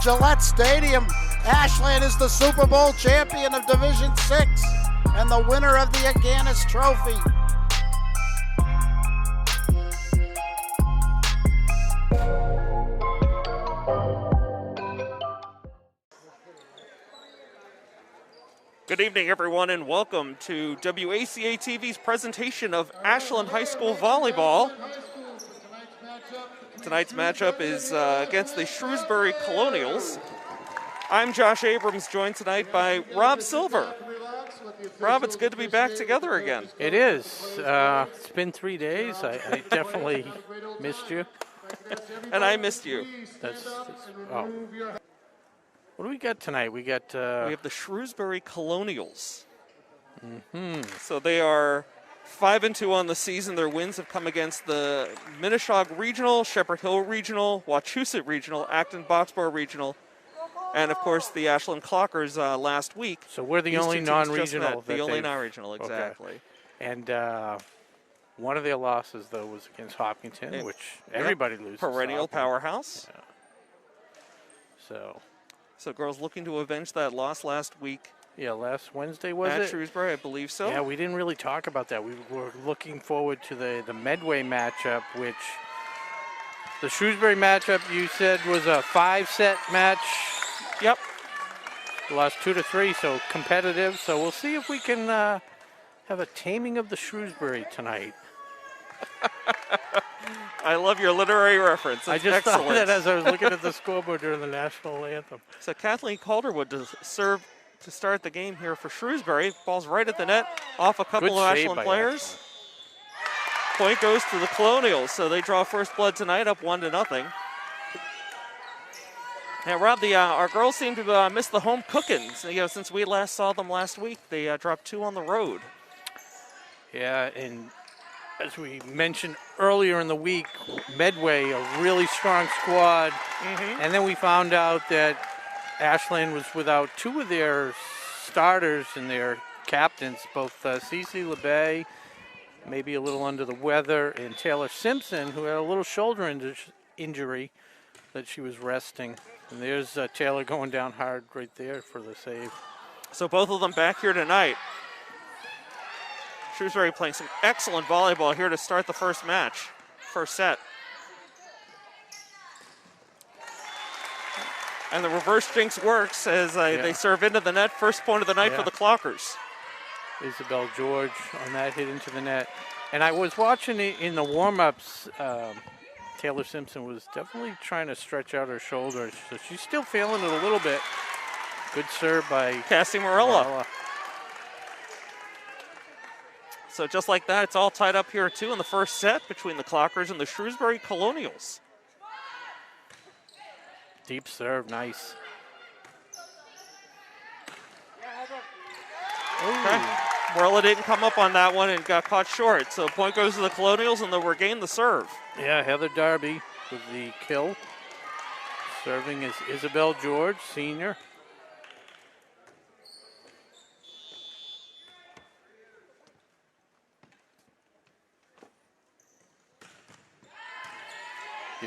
Gillette Stadium. Ashland is the Super Bowl champion of Division 6 and the winner of the Aganis Trophy. Good evening, everyone, and welcome to WACA-TV's presentation of Ashland High School Volleyball. Tonight's matchup is against the Shrewsbury Colonials. I'm Josh Abrams, joined tonight by Rob Silver. Rob, it's good to be back together again. It is. It's been 3 days. I definitely missed you. And I missed you. Oh. What do we got tonight? We got we have the Shrewsbury Colonials. Mm-hmm. So they are 5-2 on the season. Their wins have come against the Minneshaug Regional, Shepherd Hill Regional, Wachusett Regional, Acton Boxborough Regional, and of course the Ashland Clockers last week. So we're the only non-regional. The only non-regional, exactly. Okay. And one of their losses, though, was against Hopkinton, which everybody loses. Perennial powerhouse. Yeah. So girls looking to avenge that loss last week. Yeah, last Wednesday, was it? At Shrewsbury, I believe so. Yeah, we didn't really talk about that. We were looking forward to the Medway matchup, which the Shrewsbury matchup you said was a 5-set match. Yep. Lost 2-3, so competitive. So we'll see if we can have a taming of the Shrewsbury tonight. I love your literary reference. That's I just excellent. thought that as I was looking at the scoreboard during the national anthem. So Kathleen Calderwood to serve to start the game here for Shrewsbury. Ball's right at the net, off a couple of Ashland players. Point goes to the Colonials, so they draw first blood tonight, up 1-0. Now, Rob, our girls seem to miss the home cookings. Since we last saw them last week, they dropped 2 on the road. Yeah, and as we mentioned earlier in the week, Medway, a really strong squad. Mm-hmm. And then we found out that Ashland was without 2 of their starters and their captains, both Cece LeBay, maybe a little under the weather, and Taylor Simpson, who had a little shoulder injury that she was resting. And there's Taylor going down hard right there for the save. So both of them back here tonight. Shrewsbury playing some excellent volleyball here to start the first set. And the reverse jinx works as they serve into the net. First point of the night for the Clockers. Isabel George on that hit into the net. And I was watching it in the warm-ups. Taylor Simpson was definitely trying to stretch out her shoulders. So she's still feeling it a little bit. Good serve by Cassie Morella. So just like that, it's all tied up here, too, in the first set between the Clockers and the Shrewsbury Colonials. Deep serve, nice. Okay. Morella didn't come up on that one and got caught short. So point goes to the Colonials, and they'll regain the serve. Yeah, Heather Darby with the kill. Serving is Isabel George, senior.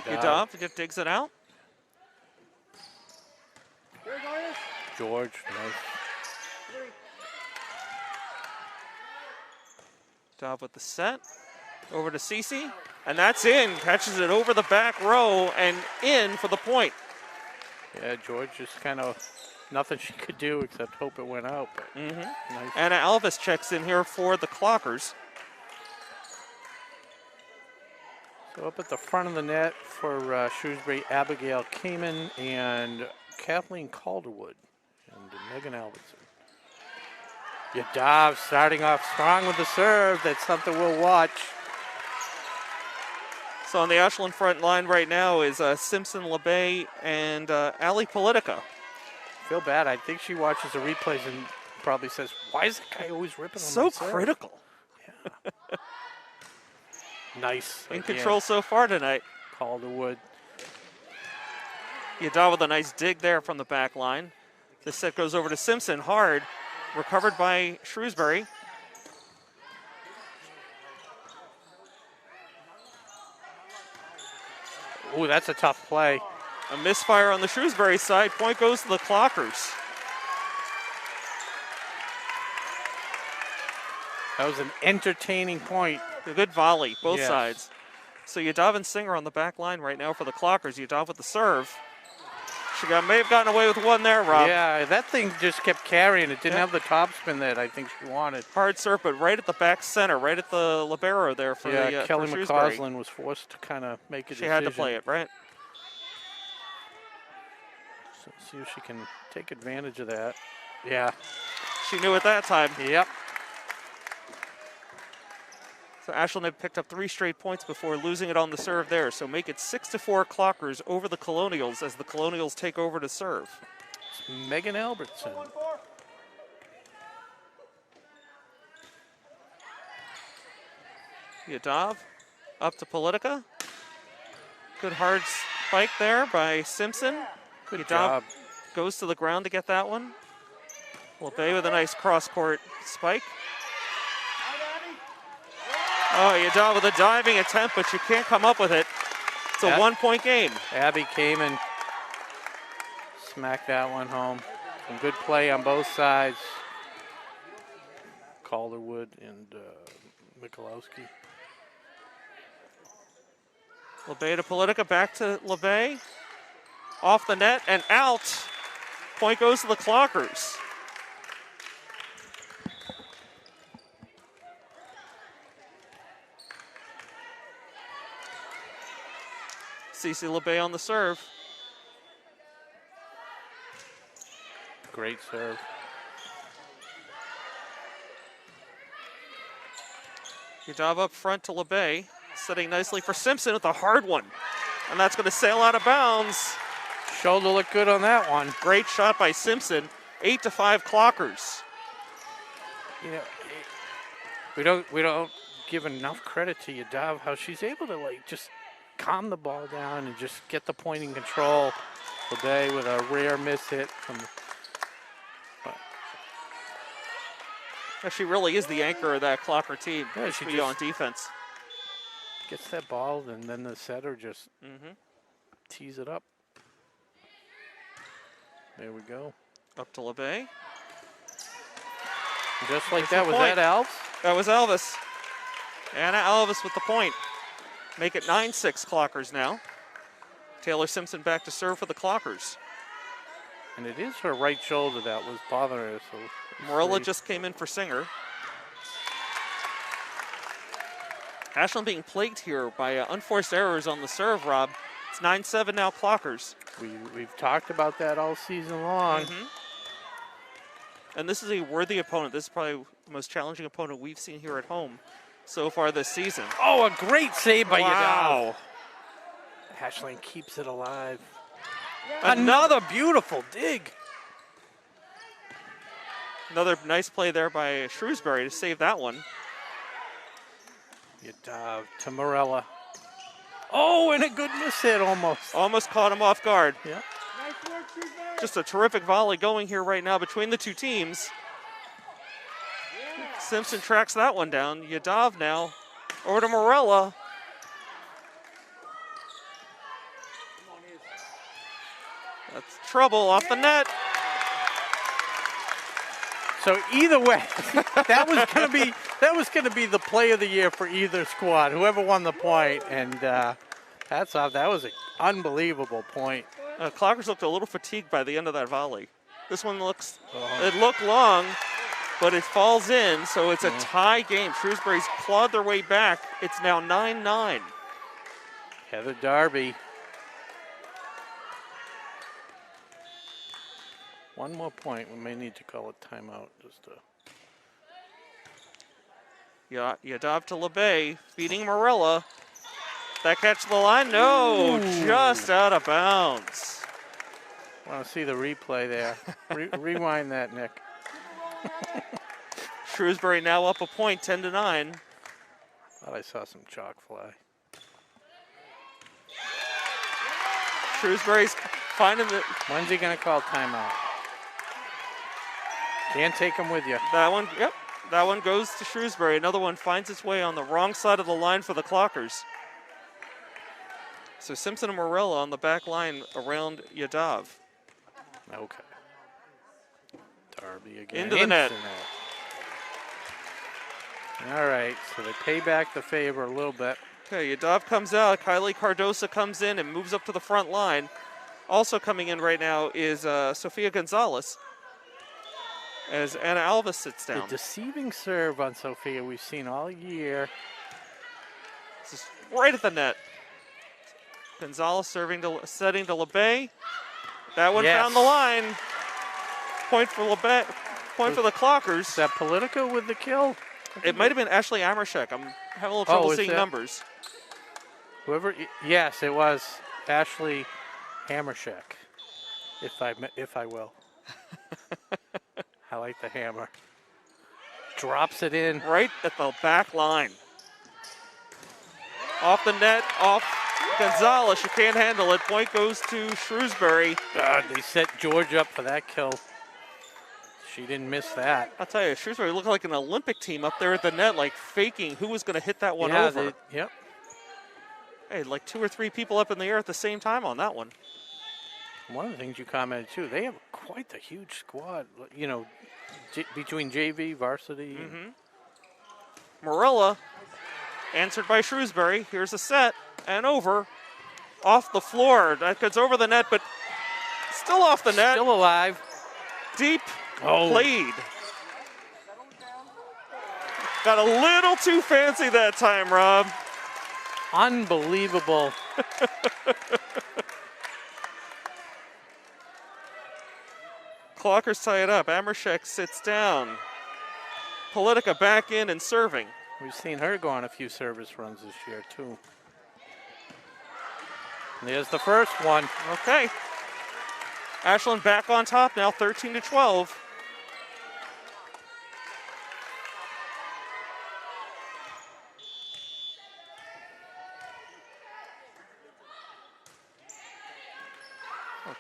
Yadav digs it out. George, nice. Yadav with the set. Over to Cece. And that's in. Catches it over the back row and in for the point. Yeah, George just kind of nothing she could do except hope it went out. Mm-hmm. Nice. Anna Alvis checks in here for the Clockers. So up at the front of the net for Shrewsbury, Abigail Kamen and Kathleen Calderwood and Megan Alvinson. Yadav starting off strong with the serve. That's something we'll watch. So on the Ashland front line right now is Simpson LeBay and Ali Politica. Feel bad. I think she watches the replays and probably says, why is that guy always ripping on my serve? So critical. Yeah. Nice. In control so far tonight. Calderwood. Yadav with a nice dig there from the back line. This set goes over to Simpson, hard. Recovered by Shrewsbury. Ooh, that's a tough play. A misfire on the Shrewsbury side. Point goes to the Clockers. That was an entertaining point. A good volley, both Yes. sides. So Yadav and Singer on the back line right now for the Clockers. Yadav with the serve. She may have gotten away with one there, Rob. Yeah, that thing just kept carrying. It didn't have the topspin that I think she wanted. Hard serve, but right at the back center, right at the libero there for the Kelly for Shrewsbury. McCausland was forced to kind of make a decision. She had to play it, right? So see if she can take advantage of that. Yeah. She knew at that time. Yep. So Ashland had picked up 3 straight points before losing it on the serve there. So make it 6-4 Clockers over the Colonials as the Colonials take over to serve. It's Megan Albertson. Yadav up to Politica. Good hard spike there by Simpson. Good Yadav job. goes to the ground to get that one. LeBay with a nice cross-court spike. Oh, Yadav with a diving attempt, but you can't come up with it. It's a 1-point game. Abby came and smacked that one home. Some good play on both sides. Calderwood and Michalowski. LeBay to Politica, back to LeBay. Off the net and out. Point goes to the Clockers. Cece LeBay on the serve. Great serve. Yadav up front to LeBay, setting nicely for Simpson with a hard one. And that's going to sail out of bounds. Shoulder looked good on that one. Great shot by Simpson. 8-5 Clockers. You know, we don't give enough credit to Yadav how she's able to just calm the ball down and just get the point in control. LeBay with a rare miss hit from. She really is the anchor of that Clocker team. Yeah, she on defense. Gets that ball, and then the setter just tees it up. There we go. Up to LeBay. Just like There's that, the was point. that Alves? That was Elvis. Anna Elvis with the point. Make it 9-6 Clockers now. Taylor Simpson back to serve for the Clockers. And it is her right shoulder that was bothering her. So Morella just came in for Singer. Ashland being plagued here by unforced errors on the serve, Rob. It's 9-7 now Clockers. We've talked about that all season long. And this is a worthy opponent. This is probably the most challenging opponent we've seen here at home so far this season. Oh, a great save by Yadav. Wow. Ashland keeps it alive. Another beautiful dig. Another nice play there by Shrewsbury to save that one. Yadav to Morella. Oh, and a good miss hit almost. Almost caught him off guard. Yeah. Just a terrific volley going here right now between the two teams. Simpson tracks that one down. Yadav now over to Morella. That's trouble off the net. So either way, that was gonna be the play of the year for either squad, whoever won the point. And hats off, that was an unbelievable point. Clockers looked a little fatigued by the end of that volley. This one it looked long, but it falls in, so it's a tie game. Shrewsbury's clawed their way back. It's now 9-9. Heather Darby. One more point. We may need to call a timeout just to. Yadav to LeBay, feeding Morella. That catch the line? No, just out of bounds. I want to see the replay there. Rewind that, Nick. Shrewsbury now up a point, 10-9. Thought I saw some chalk fly. Shrewsbury's finding the. When's he going to call timeout? Can't take him with you. That one, yep. That one goes to Shrewsbury. Another one finds its way on the wrong side of the line for the Clockers. So Simpson and Morella on the back line around Yadav. Okay. Darby again. Into the net. All right, so they pay back the favor a little bit. Okay, Yadav comes out. Kylie Cardosa comes in and moves up to the front line. Also coming in right now is Sofia Gonzalez as Anna Alves sits down. The deceiving serve on Sofia we've seen all year. This is right at the net. Gonzalez setting to LeBay. That one found the line. Point for LeBay. Point for the Clockers. Is that Politica with the kill? It might have been Ashley Amershek. I'm having a little trouble seeing numbers. Yes, it was Ashley Hammercheck, if I will. I like the hammer. Drops it in. Right at the back line. Off the net, off Gonzalez. You can't handle it. Point goes to Shrewsbury. God, they set George up for that kill. She didn't miss that. I'll tell you, Shrewsbury looked like an Olympic team up there at the net, like faking who was going to hit that one over. Yep. Hey, like 2 or 3 people up in the air at the same time on that one. One of the things you commented too, they have quite the huge squad. You know, between JV, varsity. Morella, answered by Shrewsbury. Here's a set and over. Off the floor. That gets over the net, but still off the net. Still alive. Deep played. Got a little too fancy that time, Rob. Unbelievable. Clockers tie it up. Amershek sits down. Politica back in and serving. We've seen her go on a few service runs this year, too. And there's the first one. Okay. Ashland back on top now, 13-12.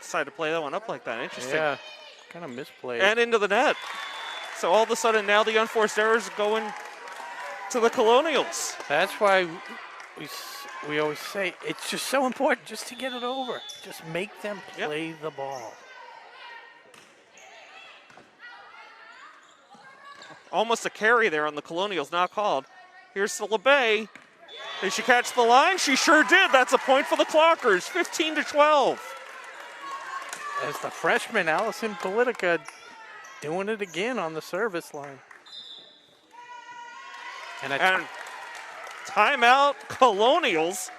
Decided to play that one up like that. Interesting. Yeah, kind of misplayed. And into the net. So all of a sudden now the unforced errors going to the Colonials. That's why we always say it's just so important just to get it over. Just make them play the ball. Almost a carry there on the Colonials, not called. Here's to LeBay. Did she catch the line? She sure did. That's a point for the Clockers, 15-12. As the freshman, Allison Politica, doing it again on the service line. And timeout, Colonials.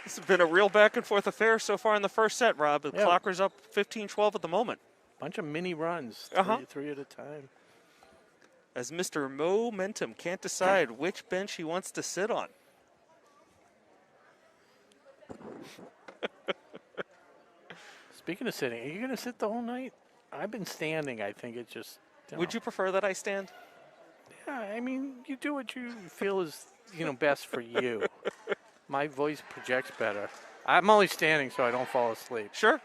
This has been a real back and forth affair so far in the first set, Rob. The Clockers up 15-12 at the moment. Bunch of mini runs, three at a time. As Mr. Momentum can't decide which bench he wants to sit on. Speaking of sitting, are you going to sit the whole night? I've been standing. I think it's just. Would you prefer that I stand? Yeah, I mean, you do what you feel is, best for you. My voice projects better. I'm only standing so I don't fall asleep. Sure.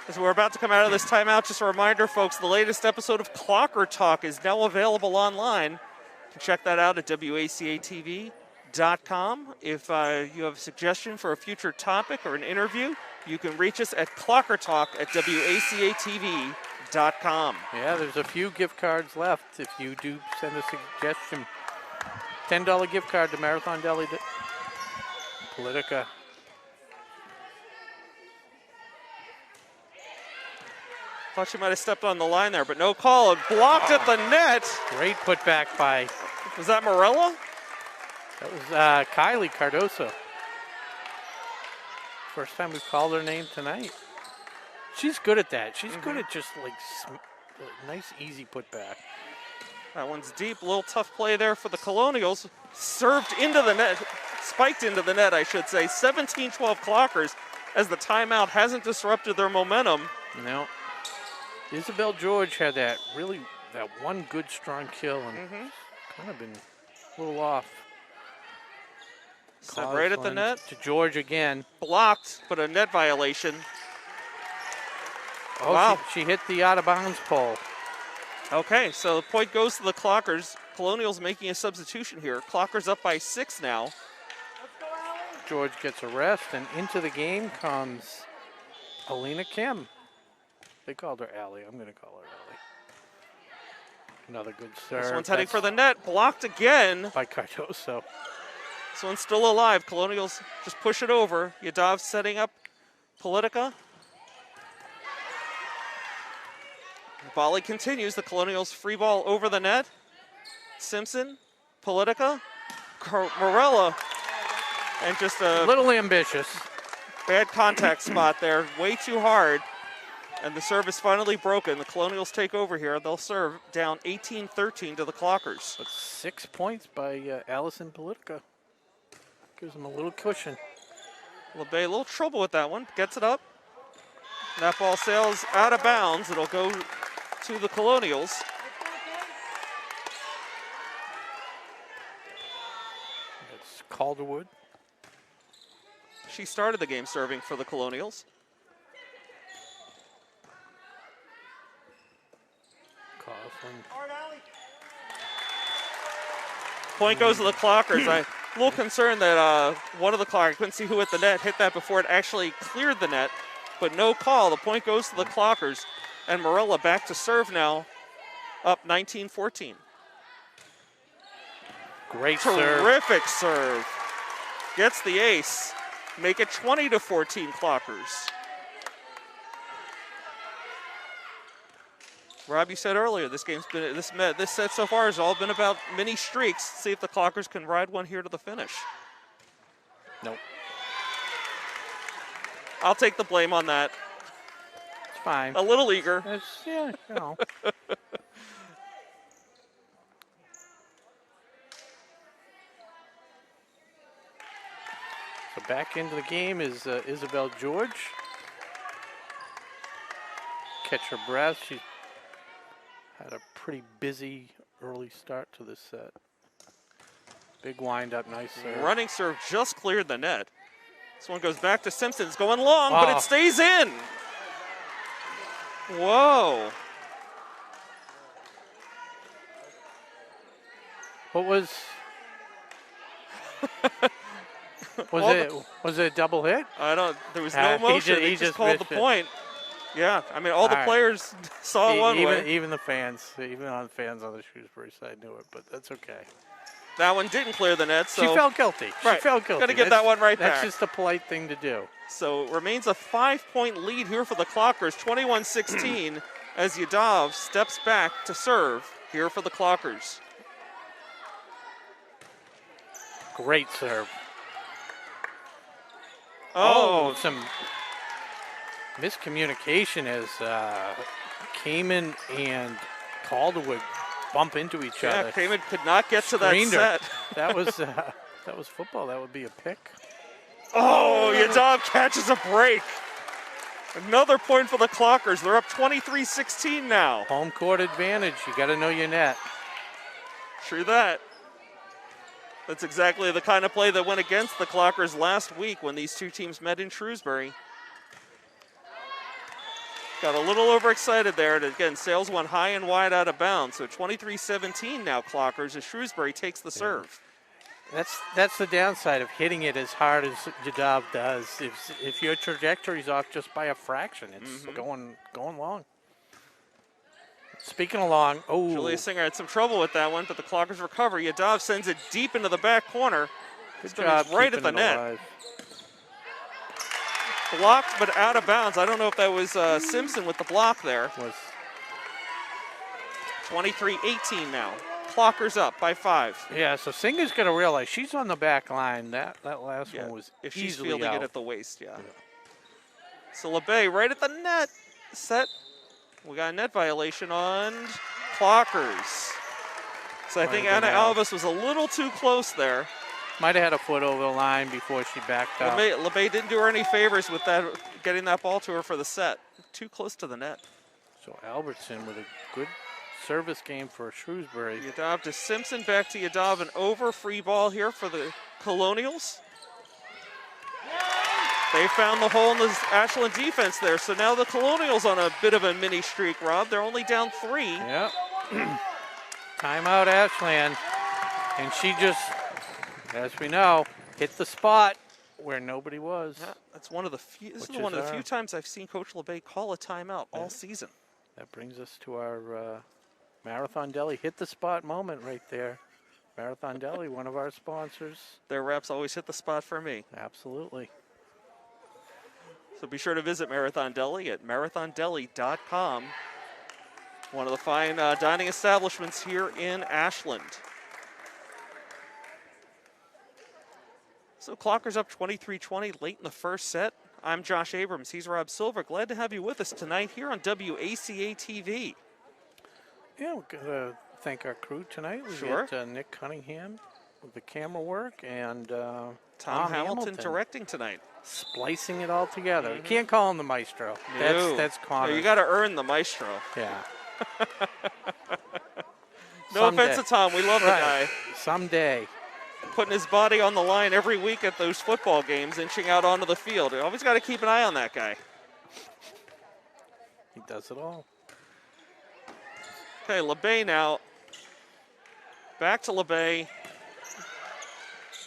As we're about to come out of this timeout, just a reminder, folks, the latest episode of Clocker Talk is now available online. You can check that out at WACA-TV.com. If you have a suggestion for a future topic or an interview, you can reach us at clockertalk@WACA-TV.com. Yeah, there's a few gift cards left. If you do send a suggestion, $10 gift card to Marathon Deli Politica. Thought she might have stepped on the line there, but no call. It blocked at the net. Great putback by. Was that Morella? That was Kylie Cardoso. First time we've called her name tonight. She's good at that. She's good at just nice, easy putback. That one's deep. A little tough play there for the Colonials. Served into the net. Spiked into the net, I should say. 17-12 Clockers as the timeout hasn't disrupted their momentum. No. Isabel George had that one good strong kill and kind of been a little off. Set right at the net. To George again. Blocked, but a net violation. Oh, wow. She hit the out of bounds pole. Okay, so the point goes to the Clockers. Colonials making a substitution here. Clockers up by 6 now. George gets a rest, and into the game comes Alina Kim. They called her Allie. I'm going to call her Allie. Another good serve. This one's heading for the net. Blocked again. By Cardoso. This one's still alive. Colonials just push it over. Yadav setting up Politica. Volley continues. The Colonials free ball over the net. Simpson, Politica, Morella, and just a little ambitious. Bad contact spot there. Way too hard. And the serve is finally broken. The Colonials take over here. They'll serve down 18-13 to the Clockers. But 6 points by Allison Politica. Gives them a little cushion. LeBay, a little trouble with that one. Gets it up. That ball sails out of bounds. It'll go to the Colonials. It's Calderwood. She started the game serving for the Colonials. Point goes to the Clockers. I'm a little concerned that one of the Clockers, I couldn't see who hit the net, hit that before it actually cleared the net, but no call. The point goes to the Clockers, and Morella back to serve now, up 19-14. Great serve. Terrific serve. Gets the ace. Make it 20-14 Clockers. Rob, you said earlier this game's been this set so far has all been about mini streaks. See if the Clockers can ride one here to the finish. Nope. I'll take the blame on that. It's fine. A little eager. Yeah, you know. So back into the game is Isabel George. Catch her breath. She had a pretty busy early start to this set. Big wind up, nice serve. Running serve just cleared the net. This one goes back to Simpson. It's going long, but it stays in. Whoa. What was was it a double hit? I don't. There was no motion. He just called the point. Yeah, I mean, all the players saw it one way. Even the fans, even on fans on the Shrewsbury side knew it, but that's okay. That one didn't clear the net, so she felt guilty. Right. She felt guilty. Got to get that one right back. That's just a polite thing to do. So it remains a 5-point lead here for the Clockers, 21-16, as Yadav steps back to serve here for the Clockers. Great serve. Oh, some miscommunication as Kamen and Calderwood bump into each other. Yeah, Kamen could not get to that set. That was football. That would be a pick. Oh, Yadav catches a break. Another point for the Clockers. They're up 23-16 now. Home court advantage. You got to know your net. True that. That's exactly the kind of play that went against the Clockers last week when these two teams met in Shrewsbury. Got a little overexcited there, and again, sails one high and wide out of bounds. So 23-17 now Clockers as Shrewsbury takes the serve. That's the downside of hitting it as hard as Yadav does. If your trajectory's off just by a fraction, it's going long. Speaking of long, Julia Singer had some trouble with that one, but the Clockers recover. Yadav sends it deep into the back corner. Good job, right at the net. Alive. Blocked, but out of bounds. I don't know if that was Simpson with the block there. 23-18 now. Clockers up by 5. Yeah, so Singer's going to realize she's on the back line. That last one was if she's easily fielding out. it at the waist, yeah. So LeBay right at the net. Set. We got a net violation on Clockers. So I think Anna Alves was a little too close there. Might have had a foot over the line before she backed up. LeBay didn't do her any favors with that, getting that ball to her for the set. Too close to the net. So Albertson with a good service game for Shrewsbury. Yadav to Simpson, back to Yadav, an over free ball here for the Colonials. They found the hole in the Ashland defense there, so now the Colonials on a bit of a mini streak, Rob. They're only down 3. Yep. Timeout Ashland, and she just, as we know, hit the spot. where nobody was. Yeah, that's one of the few. This is Which one is of the few times I've seen Coach LeBay call a timeout all season. That brings us to our Marathon Deli hit the spot moment right there. Marathon Deli, one of our sponsors. Their reps always hit the spot for me. Absolutely. So be sure to visit Marathon Deli at marathondeli.com. One of the fine dining establishments here in Ashland. So Clockers up 23-20 late in the first set. I'm Josh Abrams. He's Rob Silver. Glad to have you with us tonight here on WACA-TV. Yeah, we're going to thank our crew tonight. We Sure. got Nick Cunningham with the camera work and Tom Hamilton directing tonight. Splicing it all together. You can't call him the maestro. No. That's Connor. No, you got to earn the maestro. Yeah. No offense to Tom. We love the guy. Someday. Putting his body on the line every week at those football games, inching out onto the field. You always got to keep an eye on that guy. He does it all. Okay, LeBay now. Back to LeBay.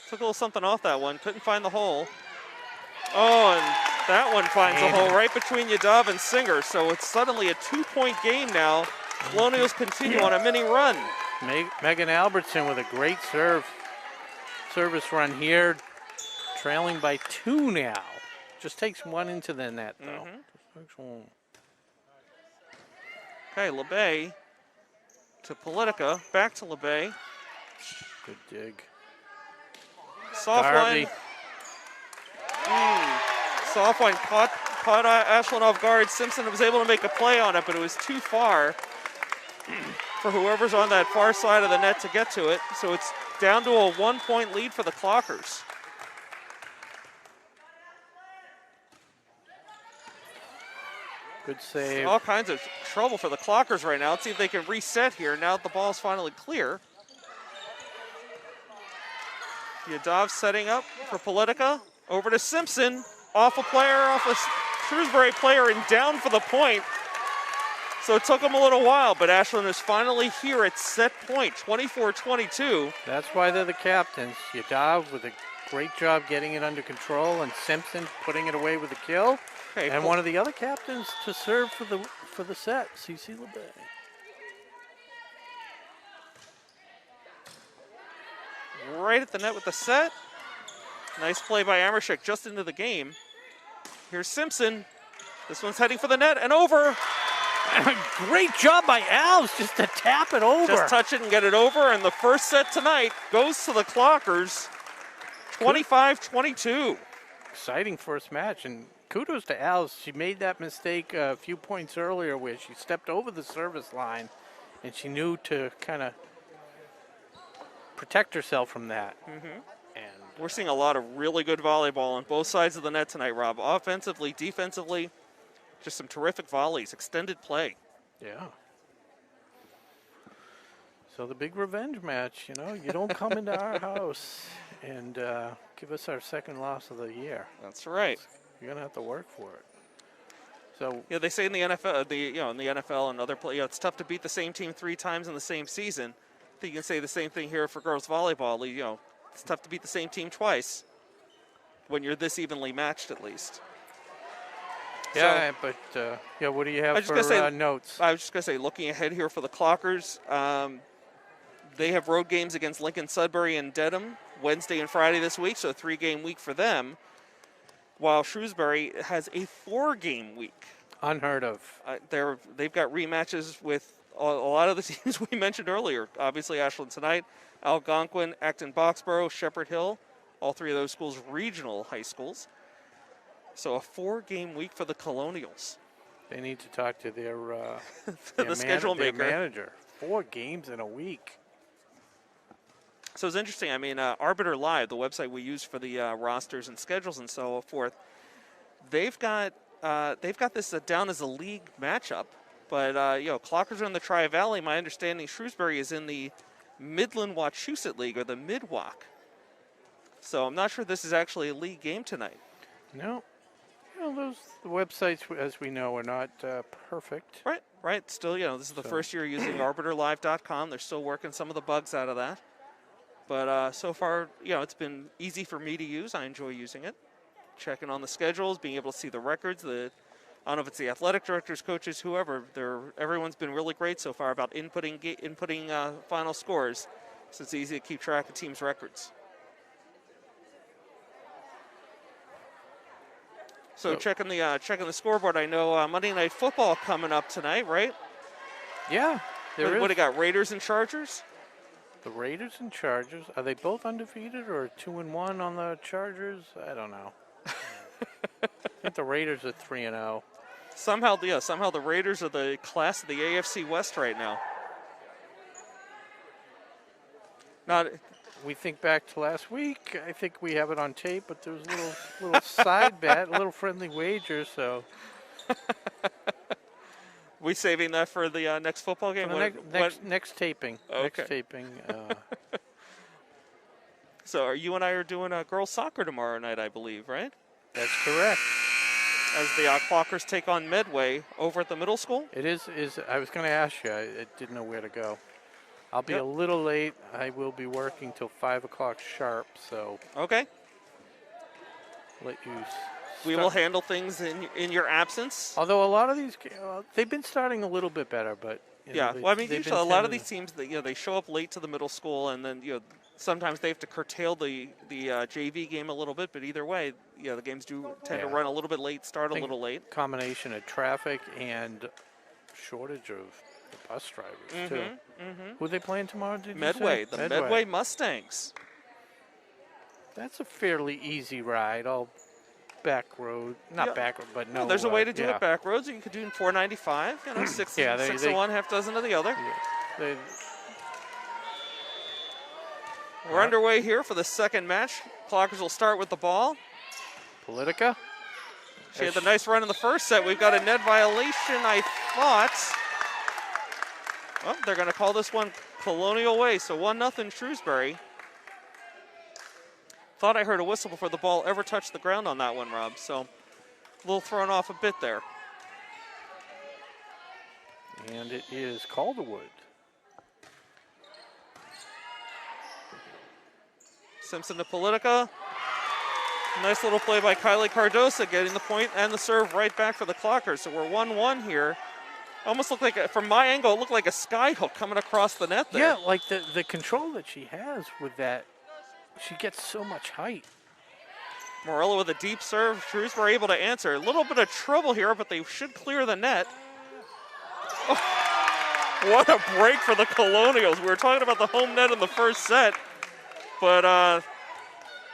Took a little something off that one. Couldn't find the hole. Oh, and that one finds a hole right between Yadav and Singer. So it's suddenly a 2-point game now. Colonials continue on a mini run. Megan Albertson with a great service run here. Trailing by 2 now. Just takes one into the net, though. Okay, LeBay to Politica. Back to LeBay. Good dig. Soft one. Soft one caught Ashland off guard. Simpson was able to make a play on it, but it was too far for whoever's on that far side of the net to get to it. So it's down to a 1-point lead for the Clockers. Good save. All kinds of trouble for the Clockers right now. Let's see if they can reset here now that the ball's finally clear. Yadav setting up for Politica. Over to Simpson. Off a Shrewsbury player and down for the point. So it took them a little while, but Ashland is finally here at set point, 24-22. That's why they're the captains. Yadav with a great job getting it under control, and Simpson putting it away with a kill. Okay, and one of the other captains to serve for the set, CC LeBay. Right at the net with the set. Nice play by Amershek just into the game. Here's Simpson. This one's heading for the net and over. Great job by Alves just to tap it over. Just touch it and get it over, and the first set tonight goes to the Clockers, 25-22. Exciting first match, and kudos to Alves. She made that mistake a few points earlier where she stepped over the service line, and she knew to kind of protect herself from that. And we're seeing a lot of really good volleyball on both sides of the net tonight, Rob. Offensively, defensively, just some terrific volleys, extended play. Yeah. So the big revenge match, you don't come into our house and give us our second loss of the year. That's right. You're gonna have to work for it. So yeah, they say in the NFL, in the NFL and other play, it's tough to beat the same team 3 times in the same season. I think you can say the same thing here for girls volleyball. It's tough to beat the same team twice when you're this evenly matched, at least. Yeah, so, but what do you have for notes? I was just going to say, looking ahead here for the Clockers, they have road games against Lincoln, Sudbury, and Dedham Wednesday and Friday this week, so a 3-game week for them, while Shrewsbury has a 4-game week. Unheard of. They've got rematches with a lot of the teams we mentioned earlier. Obviously, Ashland tonight, Algonquin, Acton-Boxborough, Shepherd Hill, all 3 of those schools regional high schools. So a 4-game week for the Colonials. They need to talk to their, schedule maker. Their manager. 4 games in a week. So it's interesting. I mean, Arbiter Live, the website we use for the rosters and schedules and so forth, they've got this down as a league matchup. But Clockers are in the Tri-Valley. My understanding, Shrewsbury is in the Midland Wachusett League, or the Mid-WAC. So I'm not sure this is actually a league game tonight. No. The websites, as we know, are not perfect. Right. Still, this is the first year using arbiterlive.com. They're still working some of the bugs out of that. But so far, it's been easy for me to use. I enjoy using it. Checking on the schedules, being able to see the records. I don't know if it's the athletic directors, coaches, whoever. Everyone's been really great so far about inputting final scores, so it's easy to keep track of teams' records. So checking the scoreboard, I know Monday Night Football coming up tonight, right? Yeah, there is. What do you got, Raiders and Chargers? The Raiders and Chargers, are they both undefeated or 2-1 on the Chargers? I don't know. I think the Raiders are 3-0. Somehow the Raiders are the class of the AFC West right now. We think back to last week. I think we have it on tape, but there was a little side bet, a little friendly wager. So, we saving that for the next football game. Next taping. Okay. Next taping. So, you and I are doing girls soccer tomorrow night, I believe, right? That's correct. As the Clockers take on Medway over at the middle school. It is. I was going to ask you. I didn't know where to go. I'll be a little late. I will be working till 5 o'clock sharp. So okay. Let you. We will handle things in your absence. Although a lot of these, they've been starting a little bit better, but well, I mean, usually a lot of these teams that they show up late to the middle school, and then sometimes they have to curtail the JV game a little bit. But either way, the games do tend to run a little bit late, start a little late. Combination of traffic and shortage of bus drivers too. Who are they playing tomorrow? Did Medway, you say? the Medway Mustangs. That's a fairly easy ride. All back road, not back road, but no. There's a way to do it back roads. You could do in 495. 6 to 1, half dozen of the other. Yeah, We're underway here for the second match. Clockers will start with the ball. Politica. She had the nice run in the first set. We've got a net violation, I thought. Oh, they're going to call this one Colonial Way, so 1-0 Shrewsbury. Thought I heard a whistle before the ball ever touched the ground on that one, Rob, so a little thrown off a bit there. And it is Calderwood. Simpson to Politica. Nice little play by Kylie Cardosa, getting the point and the serve right back for the Clockers. So we're 1-1 here. Almost looked like, from my angle, it looked like a sky hook coming across the net there. Yeah, like the control that she has with that. She gets so much height. Morello with a deep serve. Shrewsbury able to answer. A little bit of trouble here, but they should clear the net. Oh, what a break for the Colonials. We were talking about the home net in the first set, but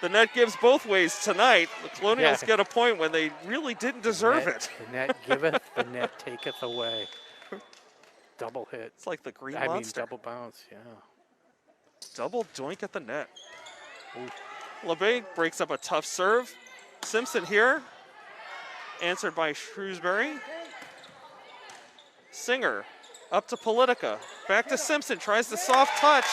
the net gives both ways tonight. The Colonials get a point when they really didn't deserve it. The net giveth, the net taketh away. Double hit. It's like the Green Monster. Monster. I mean, double bounce, yeah. Double doink at the net. LeBay breaks up a tough serve. Simpson here, answered by Shrewsbury. Singer up to Politica. Back to Simpson, tries the soft touch.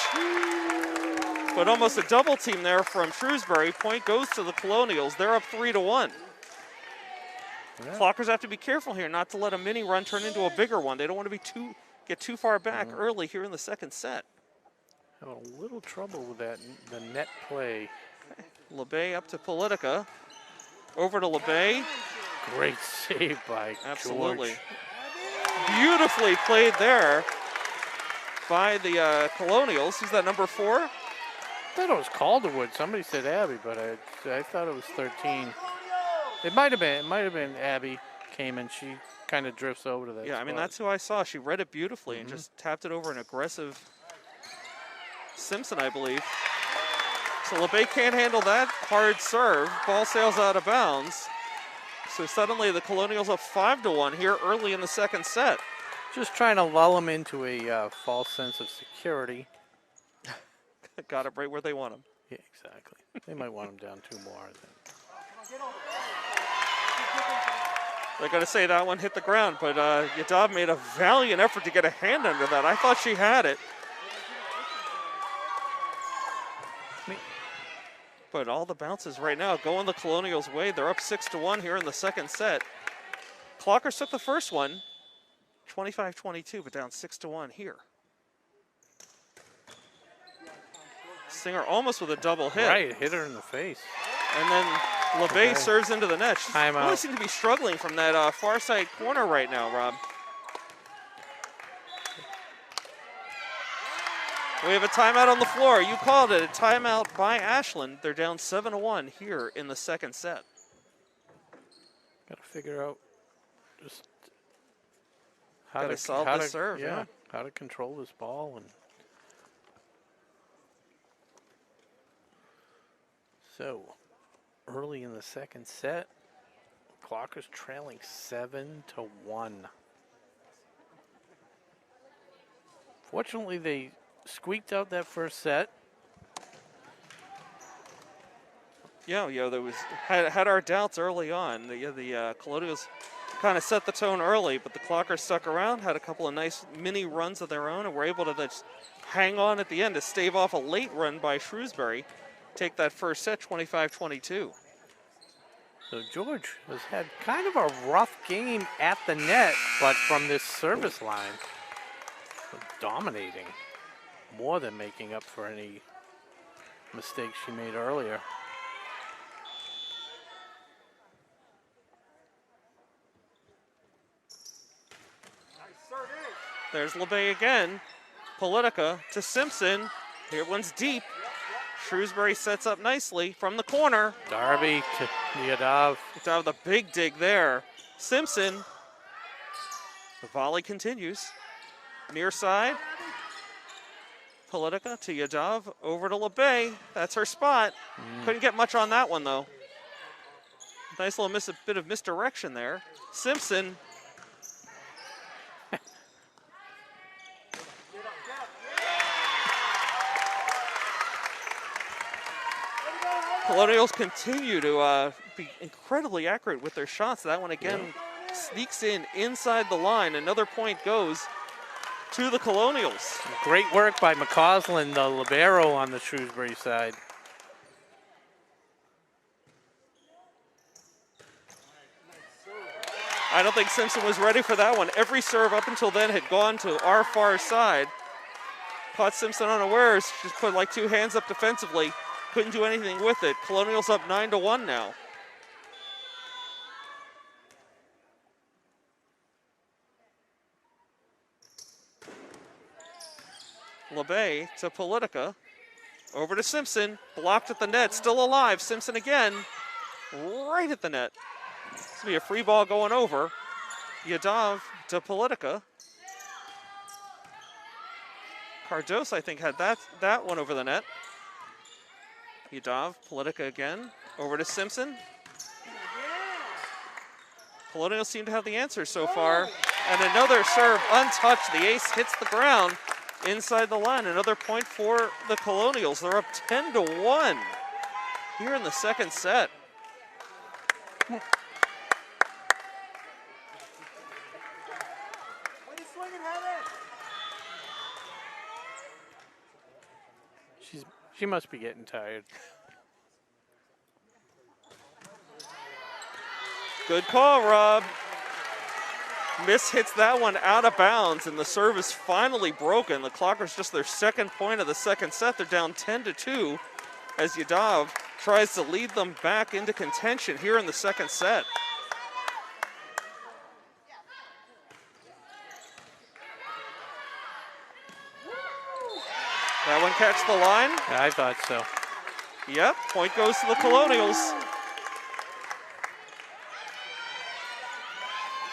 But almost a double team there from Shrewsbury. Point goes to the Colonials. They're up 3-1. Yeah. Clockers have to be careful here not to let a mini run turn into a bigger one. They don't want to get too far back early here in the second set. Have a little trouble with that, the net play. Okay. LeBay up to Politica. Over to LeBay. Great save by Absolutely. George. Beautifully played there by the Colonials. Who's that, number 4? I thought it was Calderwood. Somebody said Abby, but I thought it was 13. It might have been Abby came and she kind of drifts over to that spot. I mean, that's who I saw. She read it beautifully and just tapped it over an aggressive Simpson, I believe. So LeBay can't handle that hard serve. Ball sails out of bounds. So suddenly the Colonials up 5-1 here early in the second set. Just trying to lull them into a false sense of security. Got it right where they want them. Yeah, exactly. They might want them down 2 more. Then. They're going to say that one hit the ground, but Yadav made a valiant effort to get a hand under that. I thought she had it. But all the bounces right now going the Colonials' way. They're up 6-1 here in the second set. Clockers took the first one, 25-22, but down 6-1 here. Singer almost with a double hit. Right, hit her in the face. And then LeBay serves into the net. She Timeout. really seems to be struggling from that far side corner right now, Rob. We have a timeout on the floor. You called it, a timeout by Ashland. They're down 7-1 here in the second set. Got to figure out just how Gotta solve how this to serve, yeah. how to control this ball. And so early in the second set, Clockers trailing 7-1. Fortunately, they squeaked out that first set. Yeah, there was had our doubts early on. The Colonials kind of set the tone early, but the Clockers stuck around, had a couple of nice mini runs of their own, and were able to just hang on at the end to stave off a late run by Shrewsbury, take that first set 25-22. So George has had kind of a rough game at the net, but from this service line, dominating, more than making up for any mistakes she made earlier. There's LeBay again. Politica to Simpson. Here one's deep. Shrewsbury sets up nicely from the corner. Darby to Yadav. Yadav, the big dig there. Simpson. The volley continues. Near side. Politica to Yadav. Over to LeBay. That's her spot. Couldn't get much on that one, though. Nice little bit of misdirection there. Simpson. Colonials continue to be incredibly accurate with their shots. That one again sneaks in inside the line. Another point goes to the Colonials. Great work by McCausland, the libero on the Shrewsbury side. I don't think Simpson was ready for that one. Every serve up until then had gone to our far side. Caught Simpson unawares, just put like two hands up defensively. Couldn't do anything with it. Colonials up 9-1 now. LeBay to Politica. Over to Simpson. Blocked at the net. Still alive. Simpson again. Right at the net. This will be a free ball going over. Yadav to Politica. Cardos, I think, had that one over the net. Yadav, Politica again. Over to Simpson. Colonials seem to have the answer so far. And another serve untouched. The ace hits the ground inside the line. Another point for the Colonials. They're up 10-1 here in the second set. She must be getting tired. Good call, Rob. Miss hits that one out of bounds, and the serve is finally broken. The Clockers just their second point of the second set. They're down 10-2 as Yadav tries to lead them back into contention here in the second set. That one catch the line? Yeah, I thought so. Yep, point goes to the Colonials.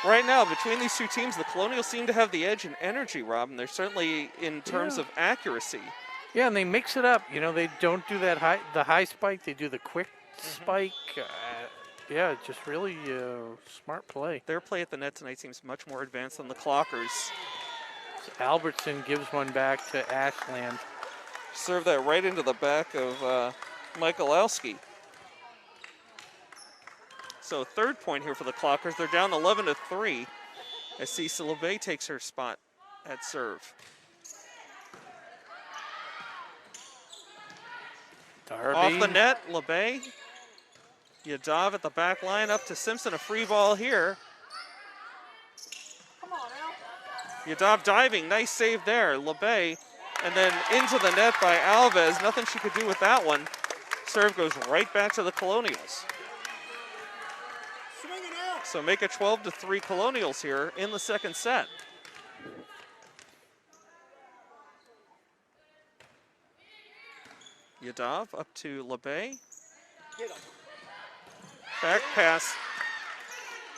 Right now, between these two teams, the Colonials seem to have the edge in energy, Rob, and they're certainly in terms of accuracy. Yeah, and they mix it up. You know, they don't do that the high spike. They do the quick spike. Yeah, just really smart play. Their play at the net tonight seems much more advanced than the Clockers. So Albertson gives one back to Ashland. Serve that right into the back of Michalowski. So third point here for the Clockers. They're down 11-3 as Cece LeBay takes her spot at serve. Darby. Off the net, LeBay. Yadav at the back line, up to Simpson, a free ball here. Yadav diving, nice save there. LeBay And then into the net by Alves. Nothing she could do with that one. Serve goes right back to the Colonials. So make it 12-3 Colonials here in the second set. Yadav up to LeBay. Back pass.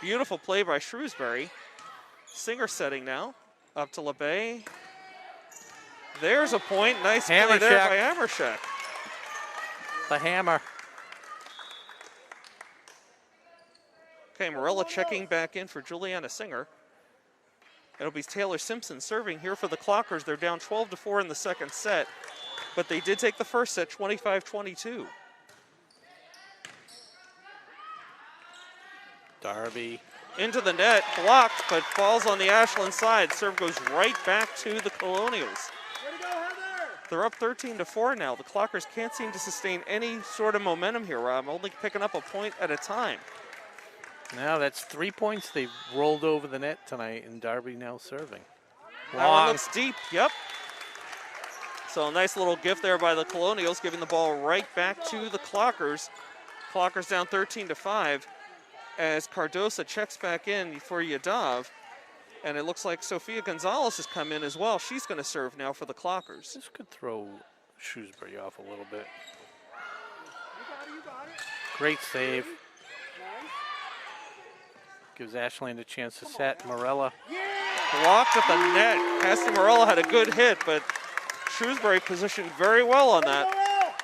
Beautiful play by Shrewsbury. Singer setting now. Up to LeBay. There's a point. Nice play there by Amershek. The hammer. Okay, Morella checking back in for Juliana Singer. It'll be Taylor Simpson serving here for the Clockers. They're down 12-4 in the second set, but they did take the first set 25-22. Darby. Into the net, blocked, but falls on the Ashland side. Serve goes right back to the Colonials. They're up 13-4 now. The Clockers can't seem to sustain any sort of momentum here, Rob. Only picking up a point at a time. Now that's 3 points they've rolled over the net tonight, and Darby now serving. That one looks deep, yep. So a nice little gift there by the Colonials, giving the ball right back to the Clockers. Clockers down 13-5 as Cardosa checks back in for Yadav. And it looks like Sofia Gonzalez has come in as well. She's going to serve now for the Clockers. This could throw Shrewsbury off a little bit. Great save. Gives Ashland a chance to set. Morella. Blocked at the net. Cassie Morella had a good hit, but Shrewsbury positioned very well on that.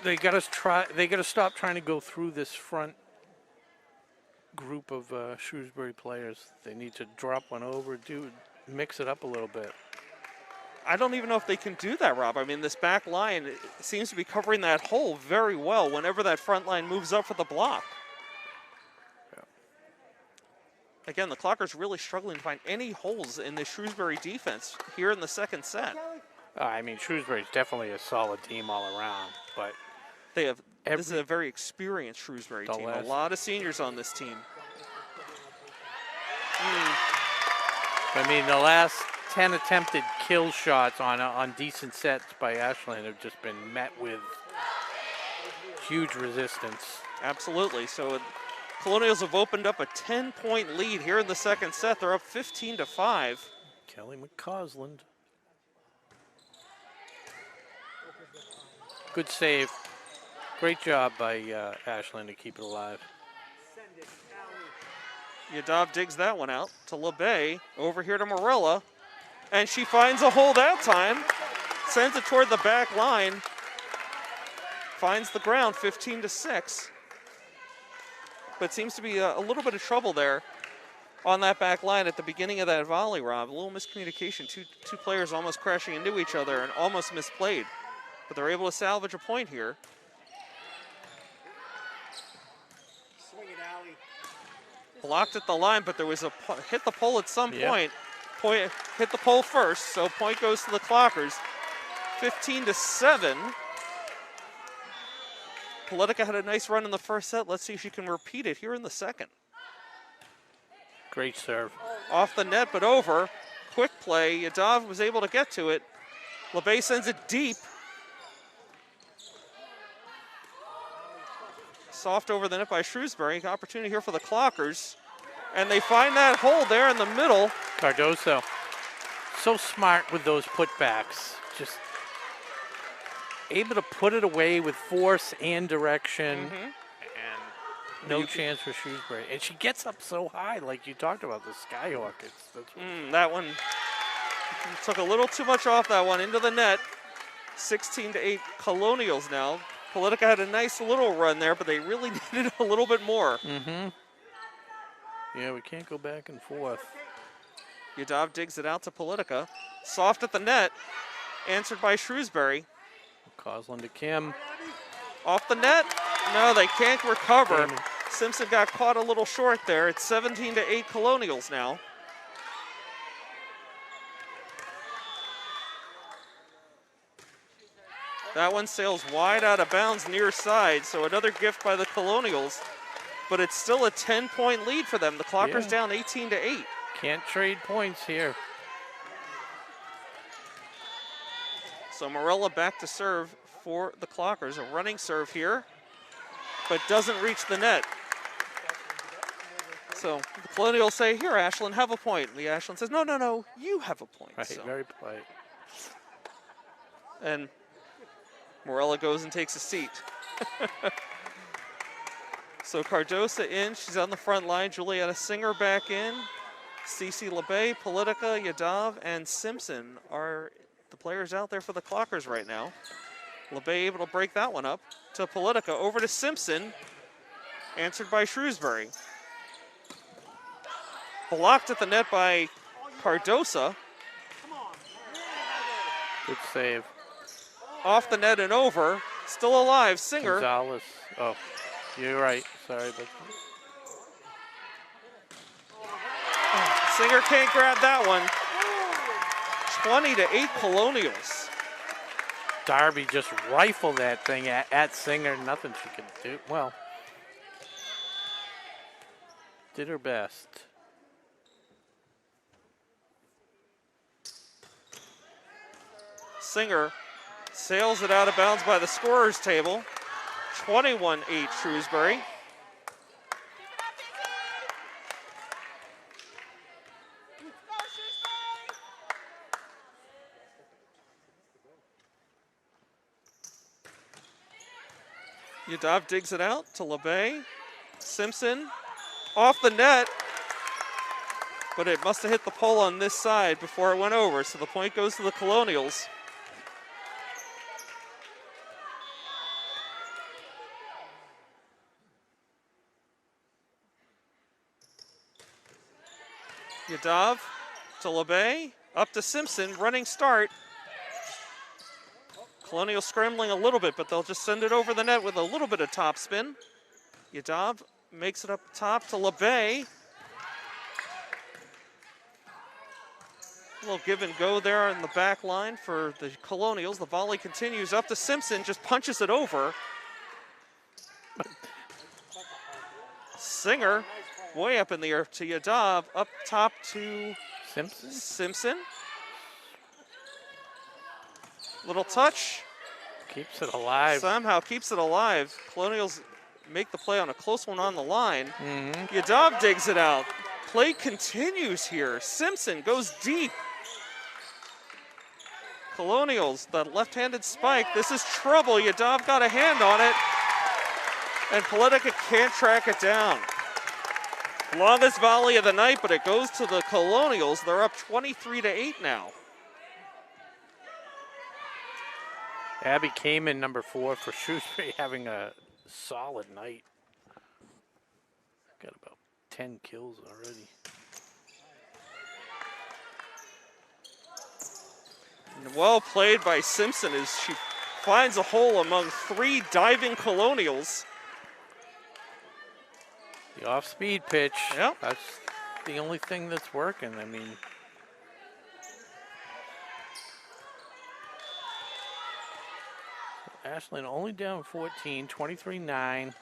They got to stop trying to go through this front group of Shrewsbury players. They need to drop one over, mix it up a little bit. I don't even know if they can do that, Rob. I mean, this back line seems to be covering that hole very well whenever that front line moves up for the block. Yeah. Again, the Clockers really struggling to find any holes in the Shrewsbury defense here in the second set. I mean, Shrewsbury's definitely a solid team all around, but they have. This is a very experienced Shrewsbury team. A lot of seniors on this team. I mean, the last 10 attempted kill shots on decent sets by Ashland have just been met with huge resistance. Absolutely. So Colonials have opened up a 10-point lead here in the second set. They're up 15-5. Kelly McCausland. Good save. Great job by Ashland to keep it alive. Yadav digs that one out to LeBay. Over here to Morella. And she finds a hole that time. Sends it toward the back line. Finds the ground, 15-6. But seems to be a little bit of trouble there on that back line at the beginning of that volley, Rob. A little miscommunication. Two players almost crashing into each other and almost misplayed. But they're able to salvage a point here. Blocked at the line, but there was a hit the pole at some point. Point hit the pole first, so point goes to the Clockers. 15-7. Politica had a nice run in the first set. Let's see if she can repeat it here in the second. Great serve. Off the net, but over. Quick play. Yadav was able to get to it. LeBay sends it deep. Soft over the net by Shrewsbury. Opportunity here for the Clockers. And they find that hole there in the middle. Cardoso, so smart with those putbacks. Just able to put it away with force and direction. And no chance for Shrewsbury. And she gets up so high, like you talked about, the Skyhawk. That one took a little too much off that one into the net. 16-8 Colonials now. Politica had a nice little run there, but they really needed a little bit more. Yeah, we can't go back and forth. Yadav digs it out to Politica. Soft at the net. Answered by Shrewsbury. Causland to Kim. Off the net. No, they can't recover. Simpson got caught a little short there. It's 17-8 Colonials now. That one sails wide out of bounds near side, so another gift by the Colonials. But it's still a 10-point lead for them. The Clockers down 18-8. Can't trade points here. So Morella back to serve for the Clockers. A running serve here, but doesn't reach the net. So the Colonials say, here, Ashland, have a point. And the Ashland says, no, no, no, you have a point. Right, so. very polite. And Morella goes and takes a seat. So Cardosa in, she's on the front line. Julietta Singer back in. Cece LeBay, Politica, Yadav, and Simpson are the players out there for the Clockers right now. LeBay able to break that one up to Politica. Over to Simpson, answered by Shrewsbury. Blocked at the net by Cardosa. Good save. Off the net and over. Still alive, Singer. Gonzalez. Oh, you're right. Sorry, but Singer can't grab that one. 20-8 Colonials. Darby just rifled that thing at Singer. Nothing she could do. Well, did her best. Singer sails it out of bounds by the scorer's table. 21-8 Shrewsbury. Yadav digs it out to LeBay. Simpson off the net, but it must have hit the pole on this side before it went over, so the point goes to the Colonials. Yadav to LeBay, up to Simpson, running start. Colonial scrambling a little bit, but they'll just send it over the net with a little bit of topspin. Yadav makes it up top to LeBay. A little give and go there in the back line for the Colonials. The volley continues up to Simpson, just punches it over. Singer way up in the air to Yadav, up top to Simpson. Little touch. Keeps it alive. Somehow keeps it alive. Colonials make the play on a close one on the line. Yadav digs it out. Play continues here. Simpson goes deep. Colonials, the left-handed spike. This is trouble. Yadav got a hand on it. And Politica can't track it down. Longest volley of the night, but it goes to the Colonials. They're up 23-8 now. Abby came in number 4 for Shrewsbury, having a solid night. Got about 10 kills already. Well played by Simpson as she finds a hole among 3 diving Colonials. The off-speed pitch, Yep. That's the only thing that's working. I mean, Ashland only down 14, 23-9.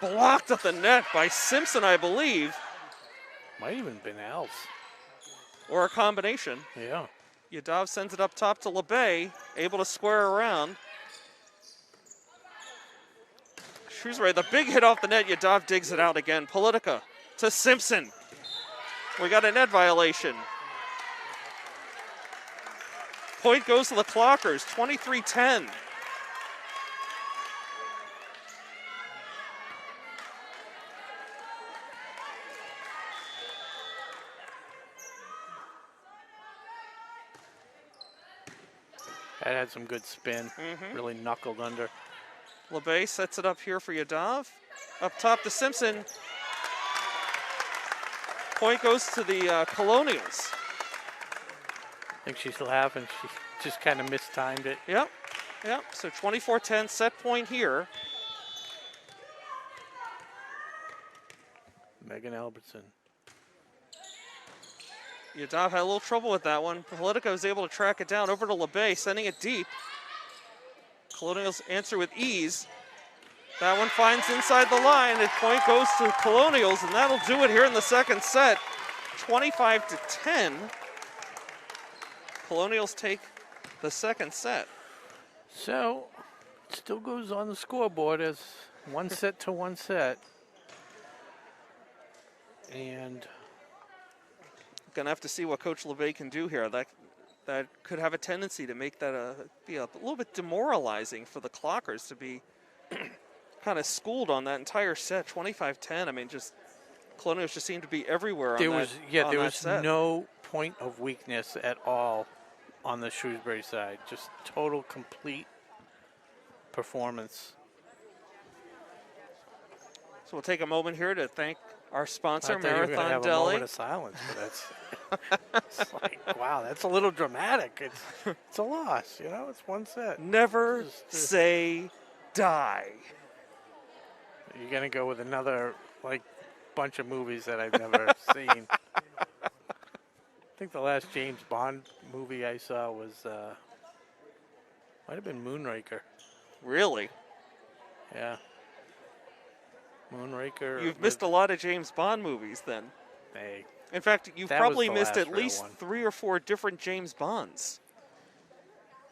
Blocked at the net by Simpson, I believe. Might even been else. Or a combination. Yeah. Yadav sends it up top to LeBay, able to square around. Shrewsbury, the big hit off the net. Yadav digs it out again. Politica to Simpson. We got a net violation. Point goes to the Clockers, 23-10. That had some good spin. Really knuckled under. LeBay sets it up here for Yadav. Up top to Simpson. Point goes to the Colonials. I think she's laughing. She just kind of mistimed it. Yep. So 24-10 set point here. Megan Albertson. Yadav had a little trouble with that one. Politica was able to track it down over to LeBay, sending it deep. Colonials answer with ease. That one finds inside the line, and point goes to Colonials, and that'll do it here in the second set. 25-10. Colonials take the second set. So, it still goes on the scoreboard as 1-set to 1-set. And Gonna have to see what Coach LeVay can do here. That could have a tendency to make that be a little bit demoralizing for the Clockers to be kind of schooled on that entire set, 25-10. I mean, just Colonials just seemed to be everywhere there on was that, there that was set. no point of weakness at all on the Shrewsbury side. Just total, complete performance. So we'll take a moment here to thank our sponsor, I thought you were gonna Marathon have a Deli. moment of silence, but that's it's like, wow, that's a little dramatic. It's a loss, you know. It's 1 set. Never Just- say die. You're gonna go with another like bunch of movies that I've never seen. I think the last James Bond movie I saw was might have been Moonraker. Really? Yeah. Moonraker. You've missed a lot of James Bond movies then. Hey, In fact, you've That was probably the missed last at real least one. 3 or 4 different James Bonds.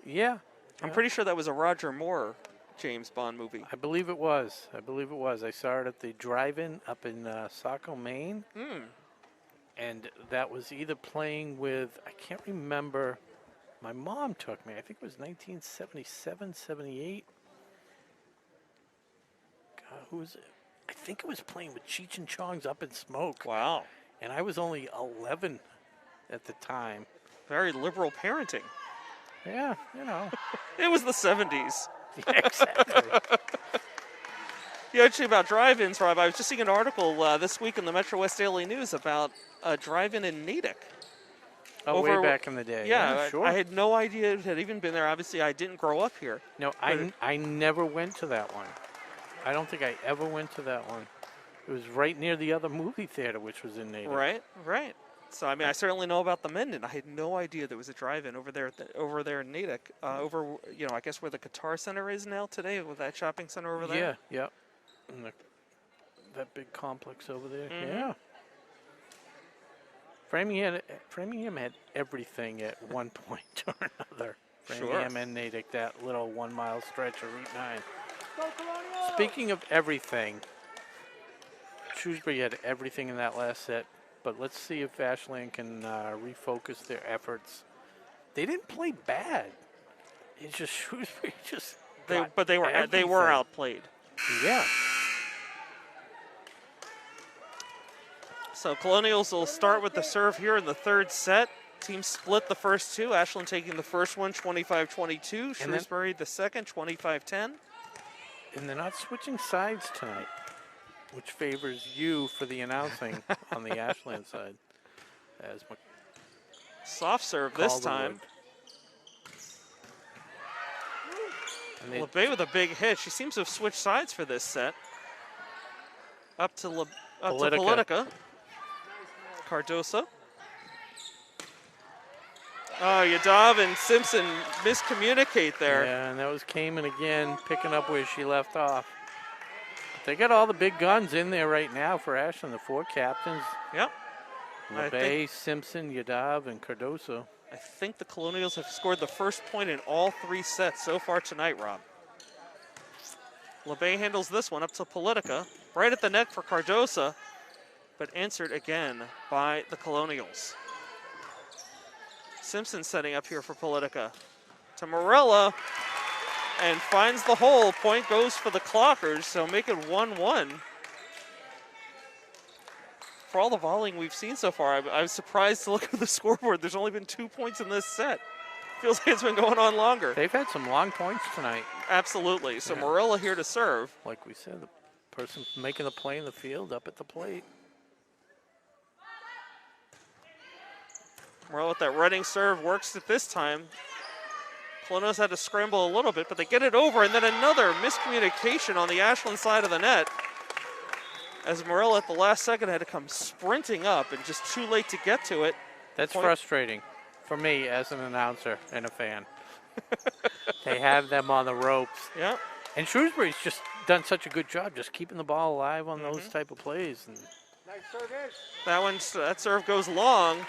yeah. I'm pretty sure that was a Roger Moore James Bond movie. I believe it was. I saw it at the drive-in up in Saco, Maine. And that was either playing with, I can't remember, my mom took me. I think it was 1977, 78. God, who was it? I think it was playing with Cheech and Chong's Up in Smoke. Wow. And I was only 11 at the time. Very liberal parenting. Yeah, you know. It was the 70s. Yeah, exactly. Yeah, actually, about drive-ins, Rob, I was just seeing an article this week in the Metro West Daily News about a drive-in in Natick. Oh, way back in the day. Yeah, sure. I had no idea it had even been there. Obviously, I didn't grow up here. No, I never went to that one. I don't think I ever went to that one. It was right near the other movie theater, which was in Natick. Right. So, I mean, I certainly know about the Menden. I had no idea there was a drive-in over there in Natick. I guess where the Guitar Center is now today, with that shopping center over there. Yeah. And that big complex over there. Mhm. Yeah. Framingham had everything at one point or another. Framingham and Natick, that little 1 mile stretch of Route 9. Speaking of everything, Shrewsbury had everything in that last set, but let's see if Ashland can refocus their efforts. They didn't play bad. It's just Shrewsbury just. They were everything. outplayed. Yeah. So Colonials will start with the serve here in the third set. Teams split the first two. Ashland taking the first one, 25-22. Shrewsbury the second, 25-10. And they're not switching sides tonight, which favors you for the announcing on the Ashland side. As Soft serve this time. LeBay with a big hit. She seems to have switched sides for this set. Up to Politica. Cardosa. Oh, Yadav and Simpson miscommunicate there. Yeah, and that was Kamen again, picking up where she left off. They got all the big guns in there right now for Ashland, the 4 captains. Yep. LeBay, Simpson, Yadav, and Cardoso. I think the Colonials have scored the first point in all 3 sets so far tonight, Rob. LeBay handles this one up to Politica. Right at the net for Cardosa, but answered again by the Colonials. Simpson setting up here for Politica. To Morella, and finds the hole. Point goes for the Clockers, so make it 1-1. For all the volleying we've seen so far, I was surprised to look at the scoreboard. There's only been 2 points in this set. Feels like it's been going on longer. They've had some long points tonight. Absolutely. So Morella here to serve. Like we said, the person making the play in the field up at the plate. Morella with that running serve works it this time. Colonials had to scramble a little bit, but they get it over, and then another miscommunication on the Ashland side of the net. As Morella at the last second had to come sprinting up and just too late to get to it. That's frustrating for me as an announcer and a fan. They have them on the ropes. Yeah. And Shrewsbury's just done such a good job just keeping the ball alive on those type of plays. And That serve goes long.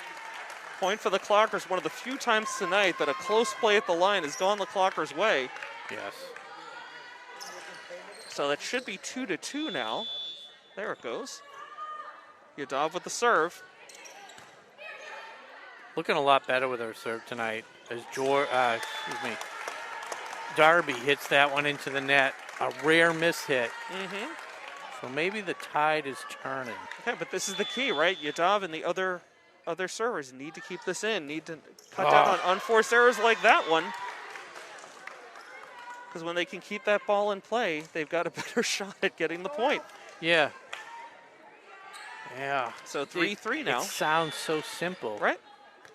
point for the Clockers. One of the few times tonight that a close play at the line has gone the Clockers' way. Yes. So that should be 2-2 now. There it goes. Yadav with the serve. Looking a lot better with her serve tonight as Darby hits that one into the net. A rare miss hit. Mm-hmm. So maybe the tide is turning. Okay, but this is the key, right? Yadav and the other servers need to keep this in, need to cut down on unforced errors like that one. Because when they can keep that ball in play, they've got a better shot at getting the point. Yeah. Yeah. So 3-3 now. It sounds so simple. Right?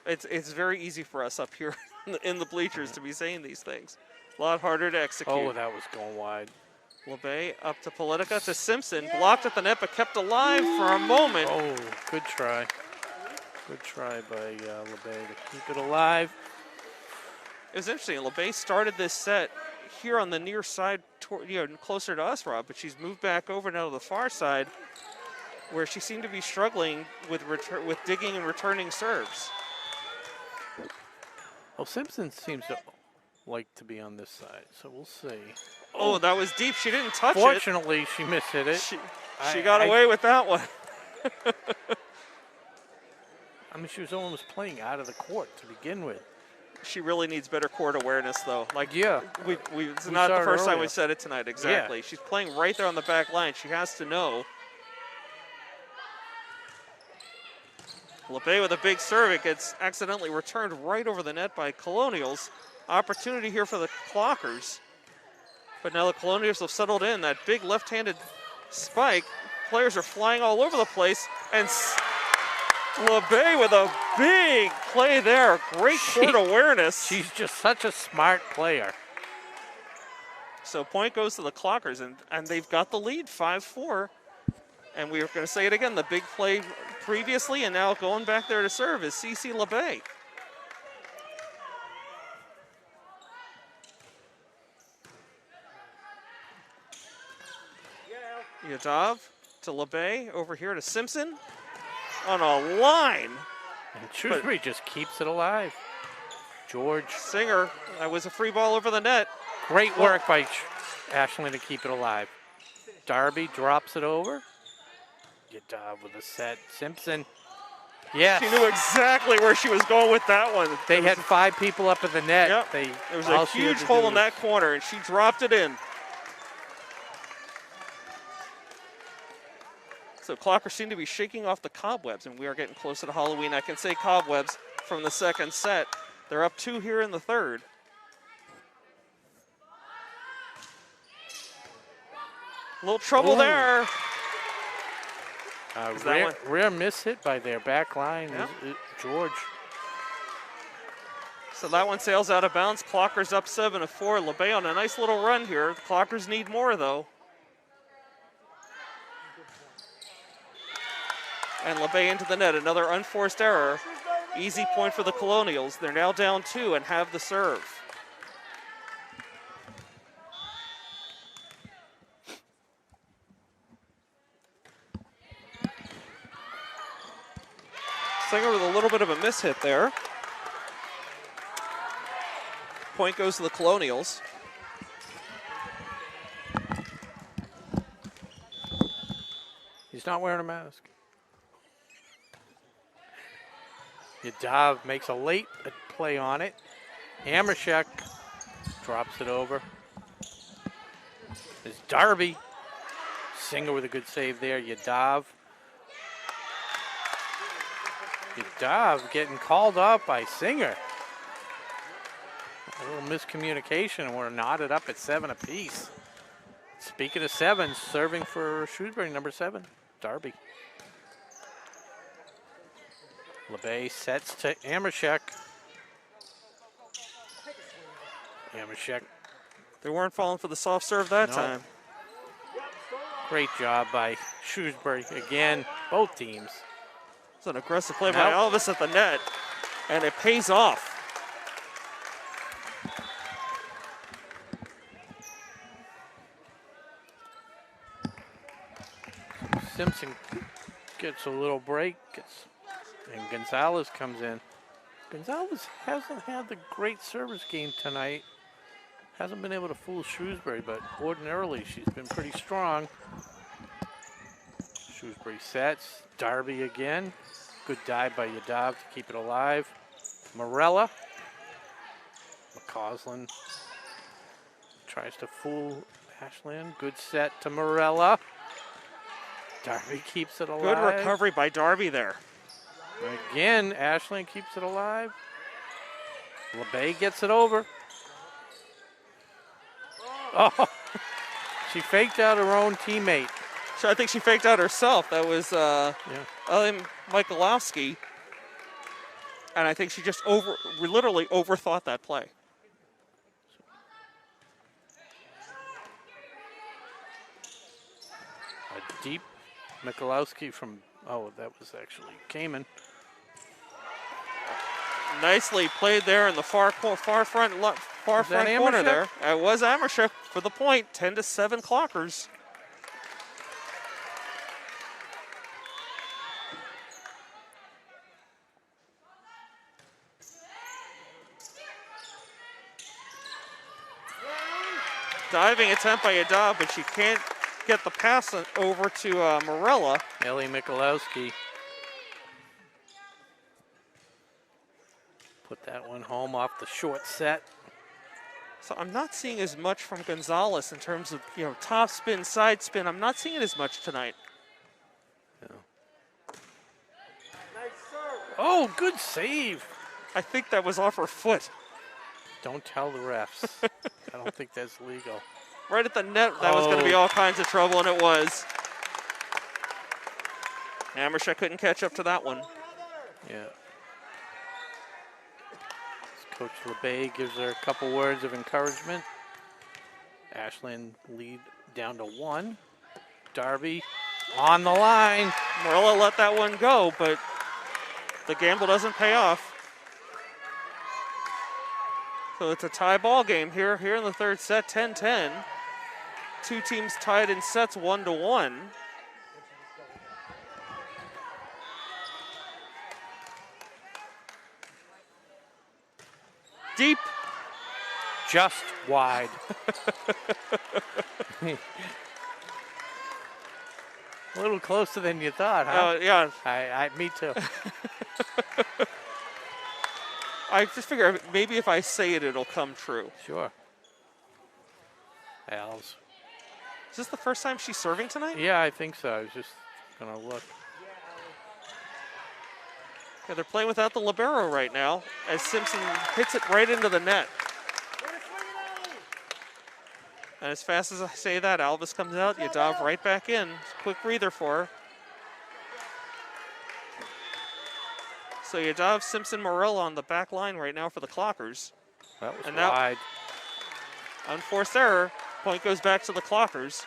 It's very easy for us up here in the bleachers to be saying these things. A lot harder to execute. Oh, that was going wide. LeBay up to Politica to Simpson. Blocked at the net, but kept alive for a moment. Oh, good try. Good try by LeBay to keep it alive. It was interesting. LeBay started this set here on the near side, closer to us, Rob, but she's moved back over now to the far side, where she seemed to be struggling with digging and returning serves. Well, Simpson seems to like to be on this side, so we'll see. Oh, that was deep. She didn't touch it. Fortunately, she mishit it. She got away with that one. I mean, she was almost playing out of the court to begin with. She really needs better court awareness, though. Like, yeah, it's not the first time we said it tonight. Exactly. Yeah. She's playing right there on the back line. She has to know. LeBay with a big serve. It gets accidentally returned right over the net by Colonials. Opportunity here for the Clockers. But now the Colonials have settled in. That big left-handed spike. Players are flying all over the place. And LeBay with a big play there. Great court awareness. She's just such a smart player. So point goes to the Clockers, and they've got the lead, 5-4. And we are going to say it again, the big play previously and now going back there to serve is CeCe LeBay. Yadav to LeBay, over here to Simpson on a line. And Shrewsbury just keeps it alive. George Singer, that was a free ball over the net. Great work by Ashland to keep it alive. Darby drops it over. Yadav with a set. Simpson. Yes. She knew exactly where she was going with that one. They had 5 people up at the net. Yep. There was a huge hole in that corner, and she dropped it in. So Clockers seem to be shaking off the cobwebs, and we are getting closer to Halloween. I can say cobwebs from the second set. They're up 2 here in the third. A little trouble there. Rare miss hit by their back line, George. So that one sails out of bounds. Clockers up 7-4. LeBay on a nice little run here. The Clockers need more, though. And LeBay into the net. Another unforced error. Easy point for the Colonials. They're now down 2 and have the serve. Singer with a little bit of a miss hit there. Point goes to the Colonials. He's not wearing a mask. Yadav makes a late play on it. Amershek drops it over. There's Darby. Singer with a good save there. Yadav getting called up by Singer. A little miscommunication, and we're knotted up at 7 apiece. Speaking of 7, serving for Shrewsbury, number 7, Darby. LeBay sets to Amershek. Amershek. They weren't falling for the soft serve that time. Great job by Shrewsbury. Again, both teams. It's an aggressive play by Elvis at the net, and it pays off. Simpson gets a little break, and Gonzalez comes in. Gonzalez hasn't had the great service game tonight. Hasn't been able to fool Shrewsbury, but ordinarily she's been pretty strong. Shrewsbury sets. Darby again. Good dive by Yadav to keep it alive. Morella. McCausland tries to fool Ashland. Good set to Morella. Darby keeps it alive. Good recovery by Darby there. Again, Ashland keeps it alive. LeBay gets it over. Oh, she faked out her own teammate. So I think she faked out herself. That was Michalowski. And I think she just literally overthought that play. A deep Michalowski from, that was actually Kamen. Nicely played there in the far front corner there. It was Amershek for the point, 10-7 Clockers. Diving attempt by Yadav, but she can't get the pass over to Morella. Ellie Michalowski. Put that one home off the short set. So I'm not seeing as much from Gonzalez in terms of, top spin, side spin. I'm not seeing it as much tonight. No. Oh, good save. I think that was off her foot. Don't tell the refs. I don't think that's legal. Right at the net, that was going to be all kinds of trouble, and it was. Amershek couldn't catch up to that one. Yeah. Coach LeBay gives her a couple words of encouragement. Ashland lead down to 1. Darby on the line. Morella let that one go, but the gamble doesn't pay off. So it's a tie ball game here in the third set, 10-10. Two teams tied in sets 1-1. Deep. Just wide. A little closer than you thought, huh? Yeah. Me too. I just figure maybe if I say it, it'll come true. Sure. Al's. Is this the first time she's serving tonight? Yeah, I think so. I was just going to look. Yeah, they're playing without the libero right now as Simpson hits it right into the net. And as fast as I say that, Alvis comes out, you dive right back in. Quick breather for her. So you dive Simpson Morella on the back line right now for the Clockers. That was and wide. Unforced error. Point goes back to the Clockers.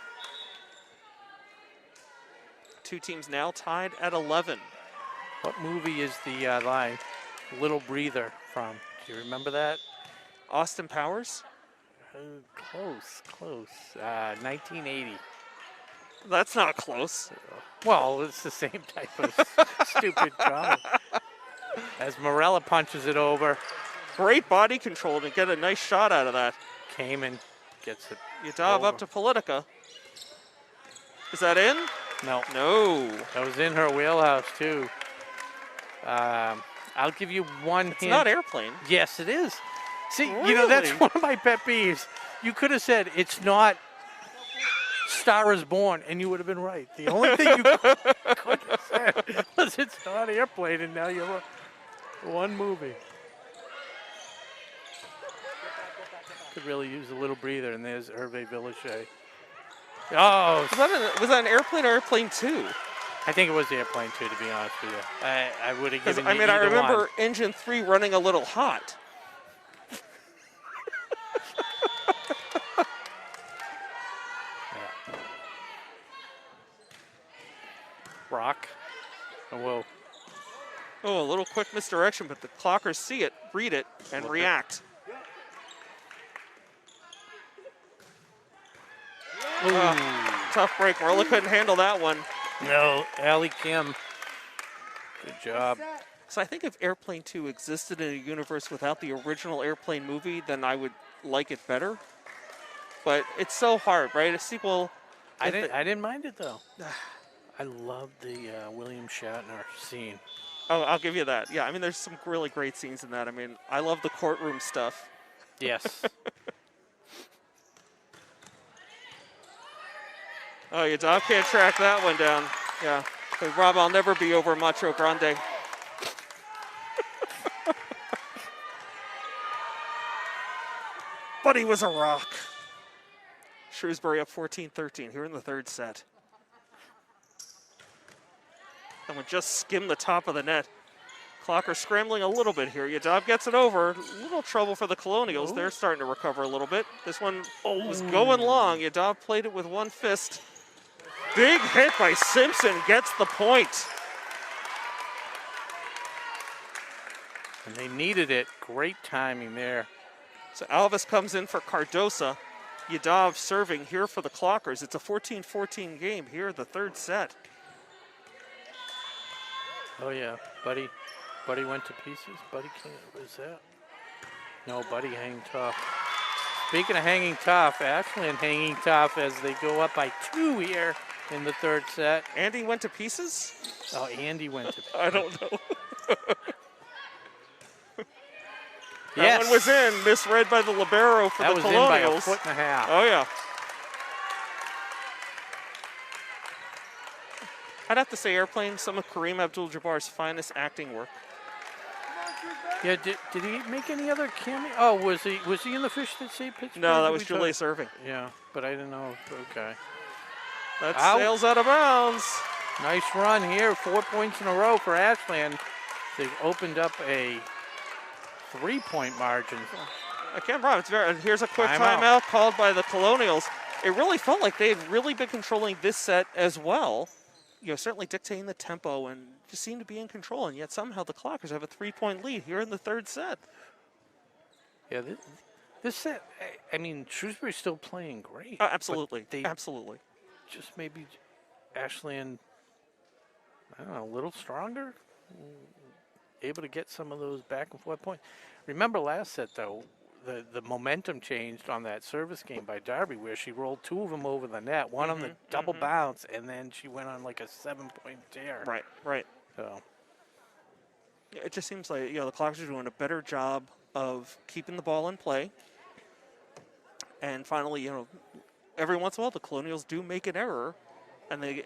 Two teams now tied at 11. What movie is the line Little Breather from? Do you remember that? Austin Powers? Close. 1980. That's not close. Well, it's the same type of stupid drama. As Morella punches it over. Great body control to get a nice shot out of that. Kamen gets it. You dive up to Politica. Is that in? No. No. That was in her wheelhouse, too. I'll give you one hint. It's not airplane. Yes, it is. See, Really? that's one of my pet peeves. You could have said it's not Star is Born, and you would have been right. The only thing you could have said was it's not airplane, and now you're one movie. Could really use a little breather, and there's Hervé Villachet. Oh, Was that an airplane or airplane 2? I think it was the airplane 2, to be honest with you. I would have given you I remember one. engine 3 running a little hot. Yeah. Rock. Oh, whoa. Oh, a little quick misdirection, but the Clockers see it, read it, and react. Tough break. Marla couldn't handle that one. No, Allie Kim. Good job. So I think if Airplane 2 existed in a universe without the original Airplane movie, then I would like it better. But it's so hard, right? A sequel. I didn't mind it though. I love the William Shatner scene. Oh, I'll give you that. Yeah, I mean, there's some really great scenes in that. I mean, I love the courtroom stuff. Yes. Oh, your dog can't track that one down. Yeah. But Rob, I'll never be over Macho Grande. But he was a rock. Shrewsbury up 14-13 here in the third set. And we just skimmed the top of the net. Clocker scrambling a little bit here. Yadav gets it over. A little trouble for the Colonials. Oh. They're starting to recover a little bit. This one was going long. Yadav played it with one fist. Big hit by Simpson gets the point. And they needed it. Great timing there. So Alvis comes in for Cardosa. Yadav serving here for the Clockers. It's a 14-14 game here in the third set. Oh yeah, Buddy went to pieces. Buddy can't. What is that? No, Buddy hanging tough. Speaking of hanging tough, Ashland hanging tough as they go up by 2 here in the third set. Andy went to pieces? Oh, Andy went to pieces. I don't know. That Yes. one was in, misread by the libero for That the was Colonials. in by a foot and a half. Oh, yeah. I'd have to say Airplane, some of Kareem Abdul-Jabbar's finest acting work. Yeah, did he make any other cameo? Oh, was he in the Fish That Saved Pittsburgh? No, that Did was we talk- Julius Irving. Yeah, but I didn't know. Okay. That Out. sails out of bounds. Nice run here. 4 points in a row for Ashland. They've opened up a 3-point margin. I can't remember. Here's a quick Timeout. timeout called by the Colonials. It really felt like they'd really been controlling this set as well. You know, certainly dictating the tempo and just seemed to be in control. And yet somehow the Clockers have a 3-point lead here in the third set. Yeah, this set, I mean, Shrewsbury's still playing great. Absolutely. but they Absolutely. just maybe Ashland, I don't know, a little stronger? Able to get some of those back and forth points. Remember last set, though, the momentum changed on that service game by Darby where she rolled 2 of them over the net, one on the double bounce, and then she went on like a 7-point tear. Right, right. So, It just seems like, you know, the Clockers are doing a better job of keeping the ball in play. And finally, you know, every once in a while the Colonials do make an error, and the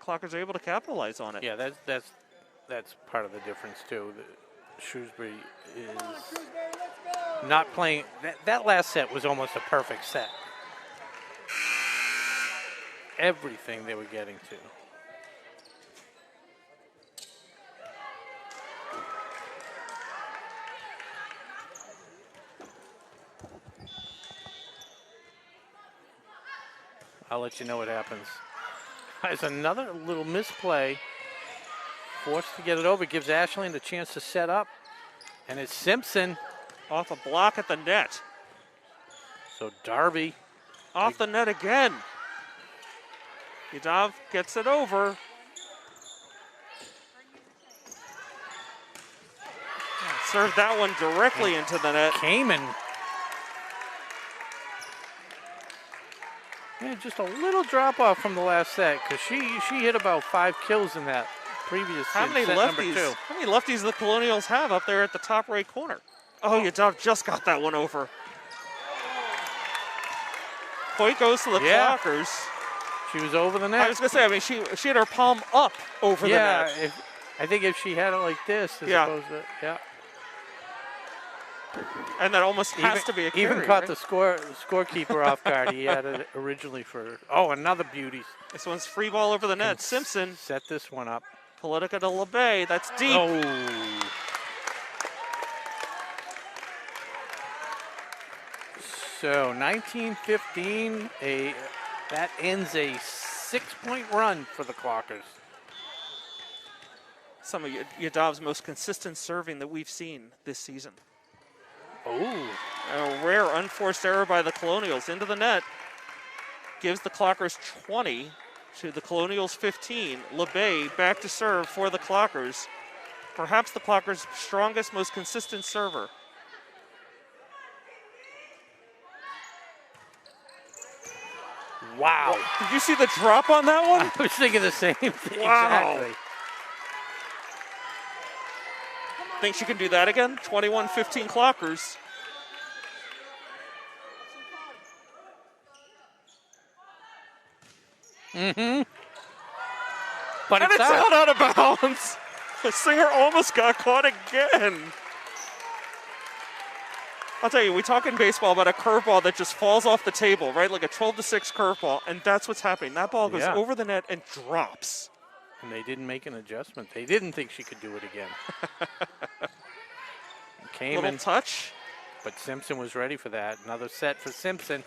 Clockers are able to capitalize on it. yeah, that's part of the difference, too. Shrewsbury is not playing. That last set was almost a perfect set. Everything they were getting to. I'll let you know what happens. There's another little misplay. Forced to get it over. Gives Ashland a chance to set up. And it's Simpson. Off a block at the net. So Darby. Off the net again. Yadav gets it over. Served that one directly into the net. Kamen. Yeah, just a little drop off from the last set because she hit about 5 kills in that previous How many set lefties? number 2. How many lefties the Colonials have up there at the top right corner? Oh, Yadav just got that one over. Point goes to the Clockers. She was over the net. I was gonna say, I mean, she had her palm up over the net. I think if she had it like this, as opposed to And that almost has to be a carry, even caught right? the scorekeeper off guard. He had it originally for another beauty. This one's free ball over the net. Simpson set this one up. Politica to LeBay. That's deep. Oh. So 19-15, that ends a 6-point run for the Clockers. Some of Yadav's most consistent serving that we've seen this season. Oh. A rare unforced error by the Colonials into the net. Gives the Clockers 20 to the Colonials 15. LeBay back to serve for the Clockers. perhaps the Clockers' strongest, most consistent server. Wow. Did you see the drop on that one? I was thinking the same thing. Wow. Exactly. Think she can do that again? 21-15 Clockers. But And it's out of bounds. The Singer almost got caught again. I'll tell you, we talk in baseball about a curveball that just falls off the table, right? Like a 12-6 curveball, and that's what's happening. That ball goes over the net and drops. And they didn't make an adjustment. They didn't think she could do it again. Came Little in, touch. but Simpson was ready for that. Another set for Simpson.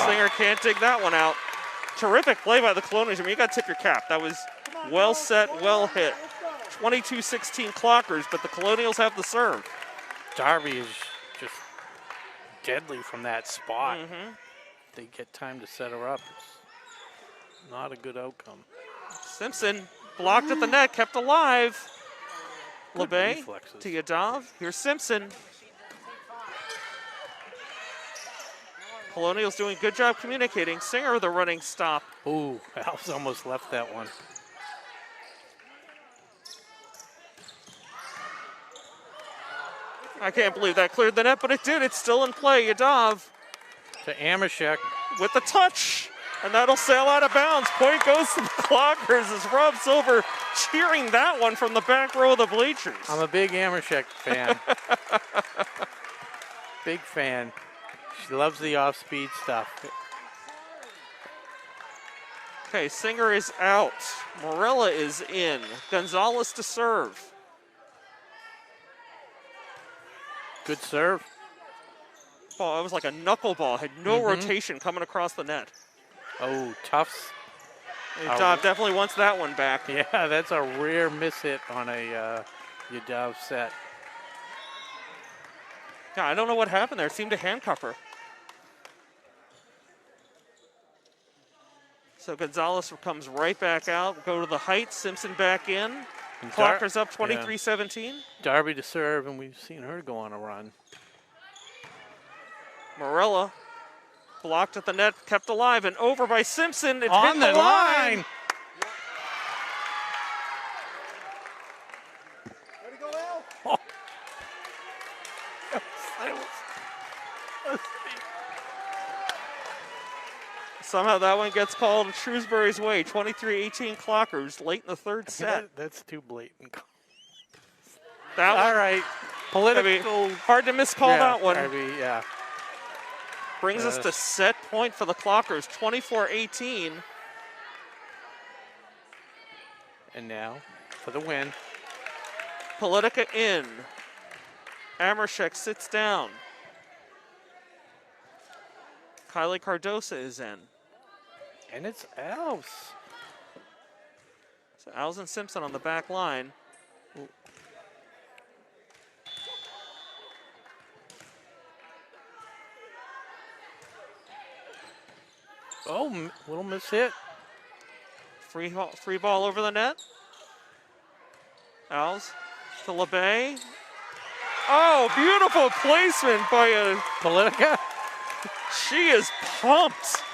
Singer can't dig that one out. Terrific play by the Colonials. I mean, you got to tip your cap. That was well set, well hit. 22-16 Clockers, but the Colonials have the serve. Darby is just deadly from that spot. They get time to set her up. It's not a good outcome. Simpson blocked at the net, kept alive. Good LeBay reflexes. to Yadav. Here's Simpson. Colonials doing a good job communicating. Singer with a running stop. Ooh, Al's almost left that one. I can't believe that cleared the net, but it did. It's still in play. Yadav To Amashek. with the touch, and that'll sail out of bounds. Point goes to the Clockers as Rob Silver cheering that one from the back row of the bleachers. I'm a big Amashek fan. Big fan. She loves the off-speed stuff. Okay, Singer is out. Morella is in. Gonzalez to serve. Good serve. Ball, it was like a knuckleball. Had no rotation coming across the net. Oh, Tufts. Yadav definitely wants that one back. Yeah, that's a rare miss hit on a Yadav set. Yeah, I don't know what happened there. It seemed to handcuff her. So Gonzalez comes right back out. Go to the height. Simpson back in. And Clockers up 23-17. Darby to serve, and we've seen her go on a run. Morella blocked at the net, kept alive, and over by Simpson. It On hit the line. Oh. Somehow that one gets called Shrewsbury's way. 23-18 Clockers late in the third set. That's too blatant. That All one, right. I Political. mean, hard to miscall that one. Darby, yeah. Brings us to set point for the Clockers, 24-18. And now for the win. Politica in. Amershek sits down. Kylie Cardosa is in. And it's Alves. So Alves and Simpson on the back line. Oh, little miss hit. Free ball over the net. Alves to LeBay. Oh, beautiful placement by a... Politica. She is pumped.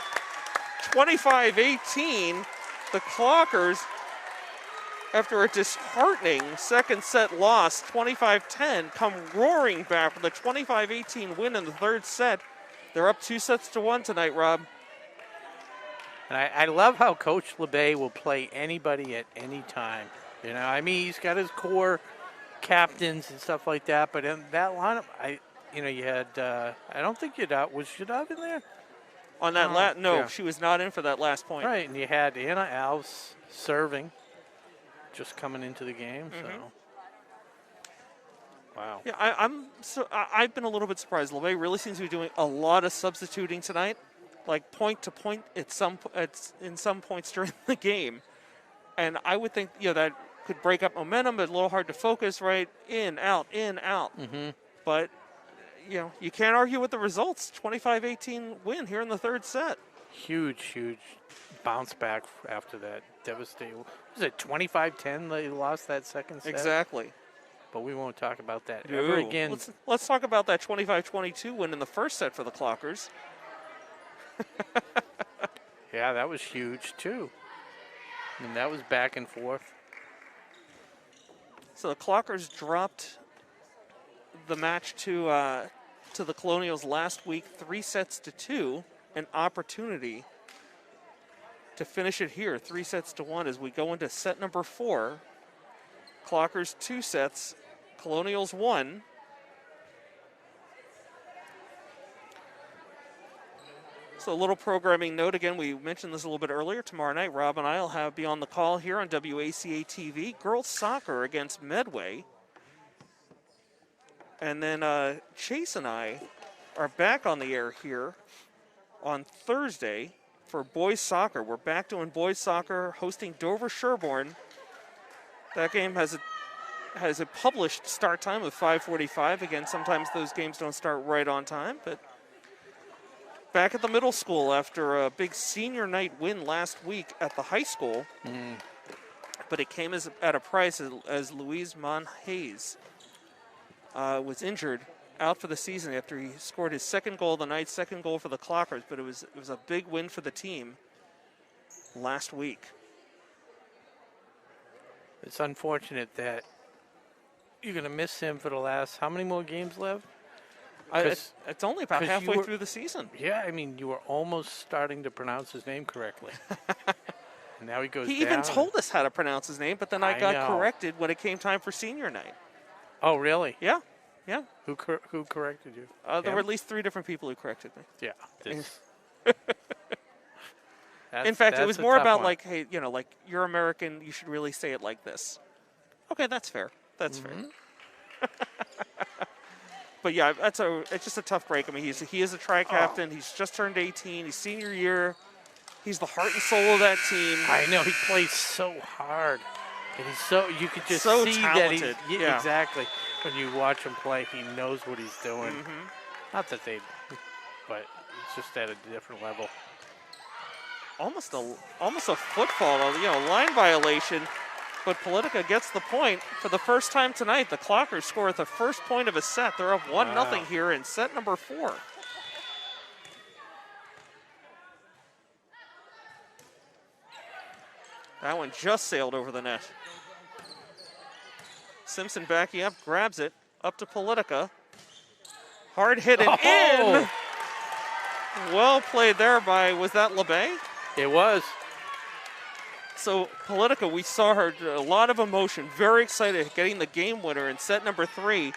25-18. The Clockers, after a disheartening second set loss, 25-10, come roaring back with a 25-18 win in the third set. They're up 2-1 tonight, Rob. And I love how Coach LeBay will play anybody at any time. You know, I mean, he's got his core captains and stuff like that, but in that lineup, you had, I don't think was Yadav in there? On that no, she was not in for that last point. Right, and you had Anna Alves serving, just coming into the game, so. Wow. Yeah, I've been a little bit surprised. LeBay really seems to be doing a lot of substituting tonight, like point to point in some points during the game, and I would think that could break up momentum, but a little hard to focus. Right, in out. But you can't argue with the results. 25-18 win here in the third set. Huge bounce back after that devastating. Was it 25-10 they lost that second set? Exactly. But we won't talk about that No. ever again. Let's talk about that 25-22 win in the first set for the Clockers. Yeah, that was huge too. And that was back and forth. So the Clockers dropped the match to the Colonials last week, 3-2, an opportunity to finish it here, 3-1 as we go into set number 4. Clockers 2 sets, Colonials 1. So a little programming note, again, we mentioned this a little bit earlier. Tomorrow night, Rob and I will be on the call here on WACA-TV. Girls soccer against Medway. And then Chase and I are back on the air here on Thursday for boys soccer. We're back doing boys soccer, hosting Dover Sherborne. That game has a published start time of 5:45. Again, sometimes those games don't start right on time, but back at the middle school after a big senior night win last week at the high school. But it came at a price as Louise Monhays was injured, out for the season after he scored his second goal of the night, second goal for the Clockers. But it was a big win for the team last week. It's unfortunate that you're going to miss him for the last, how many more games left? It's only about halfway through the season. Yeah, I mean, you were almost starting to pronounce his name correctly. And now he goes He down. even told us how to pronounce his name, but then I got corrected when it came time for senior night. Oh, really? Yeah. Who corrected you? There were at least 3 different people who corrected me. Yeah. In fact, it was more about one. like, hey, like, you're American, you should really say it like this. Okay, that's fair. That's fair. But yeah, it's just a tough break. I mean, he is a tri-captain. He's just turned 18. He's senior year. He's the heart and soul of that team. I know, he plays so hard. And you could just so see talented. that Yeah. Exactly. When you watch him play, he knows what he's doing. Not that but it's just at a different level. Almost a football, line violation. But Politica gets the point. For the first time tonight, the Clockers score at the first point of a set. They're up 1-0 here in set number 4. That one just sailed over the net. Simpson backing up, grabs it, up to Politica. Hard hit and in. Well played there by, was that LeBay? It was. So Politica, we saw her, a lot of emotion, very excited, getting the game winner in set number 3.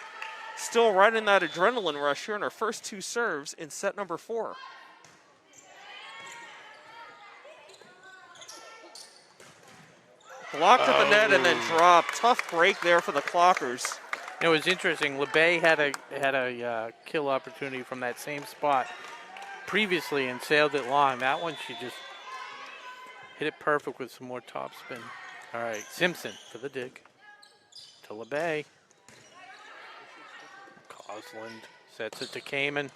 Still right in that adrenaline rush here in her first 2 serves in set number 4. Blocked at the net and then dropped. Tough break there for the Clockers. It was interesting. LeBay had a kill opportunity from that same spot previously and sailed it long. That one, she just hit it perfect with some more topspin. All right, Simpson for the dig to LeBay. Cosland sets it to Kamen.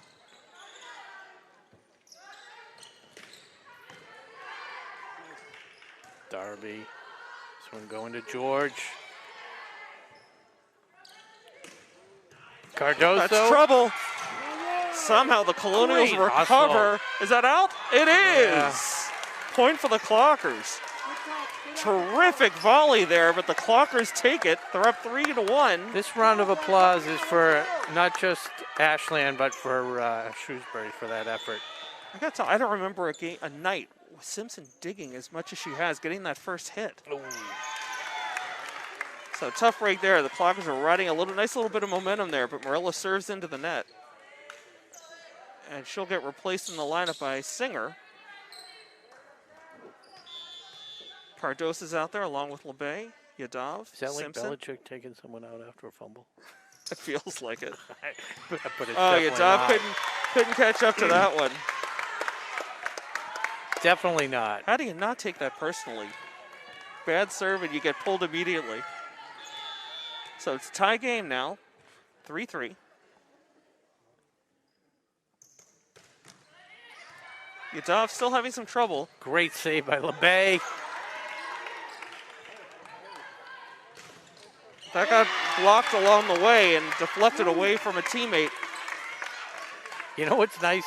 Darby. This one going to George. Cardoso. That's trouble. Somehow the Colonials Great recover. hustle. Is that out? It is. Yeah. Point for the Clockers. Terrific volley there, but the Clockers take it. They're up 3-1. This round of applause is for not just Ashland, but for Shrewsbury for that effort. I don't remember a night with Simpson digging as much as she has, getting that first hit. Ooh. So tough break there. The Clockers are riding a nice little bit of momentum there, but Marilla serves into the net. And she'll get replaced in the lineup by Singer. Cardosa's out there along with LeBay, Yadav, Is that like Simpson. Belichick taking someone out after a fumble? It feels like it. But it's Oh, definitely Yadav not. couldn't catch up to that one. Definitely not. How do you not take that personally? Bad serve and you get pulled immediately. So it's a tie game now, 3-3. Yadav still having some trouble. Great save by LeBay. That got blocked along the way and deflected away from a teammate. You know what's nice?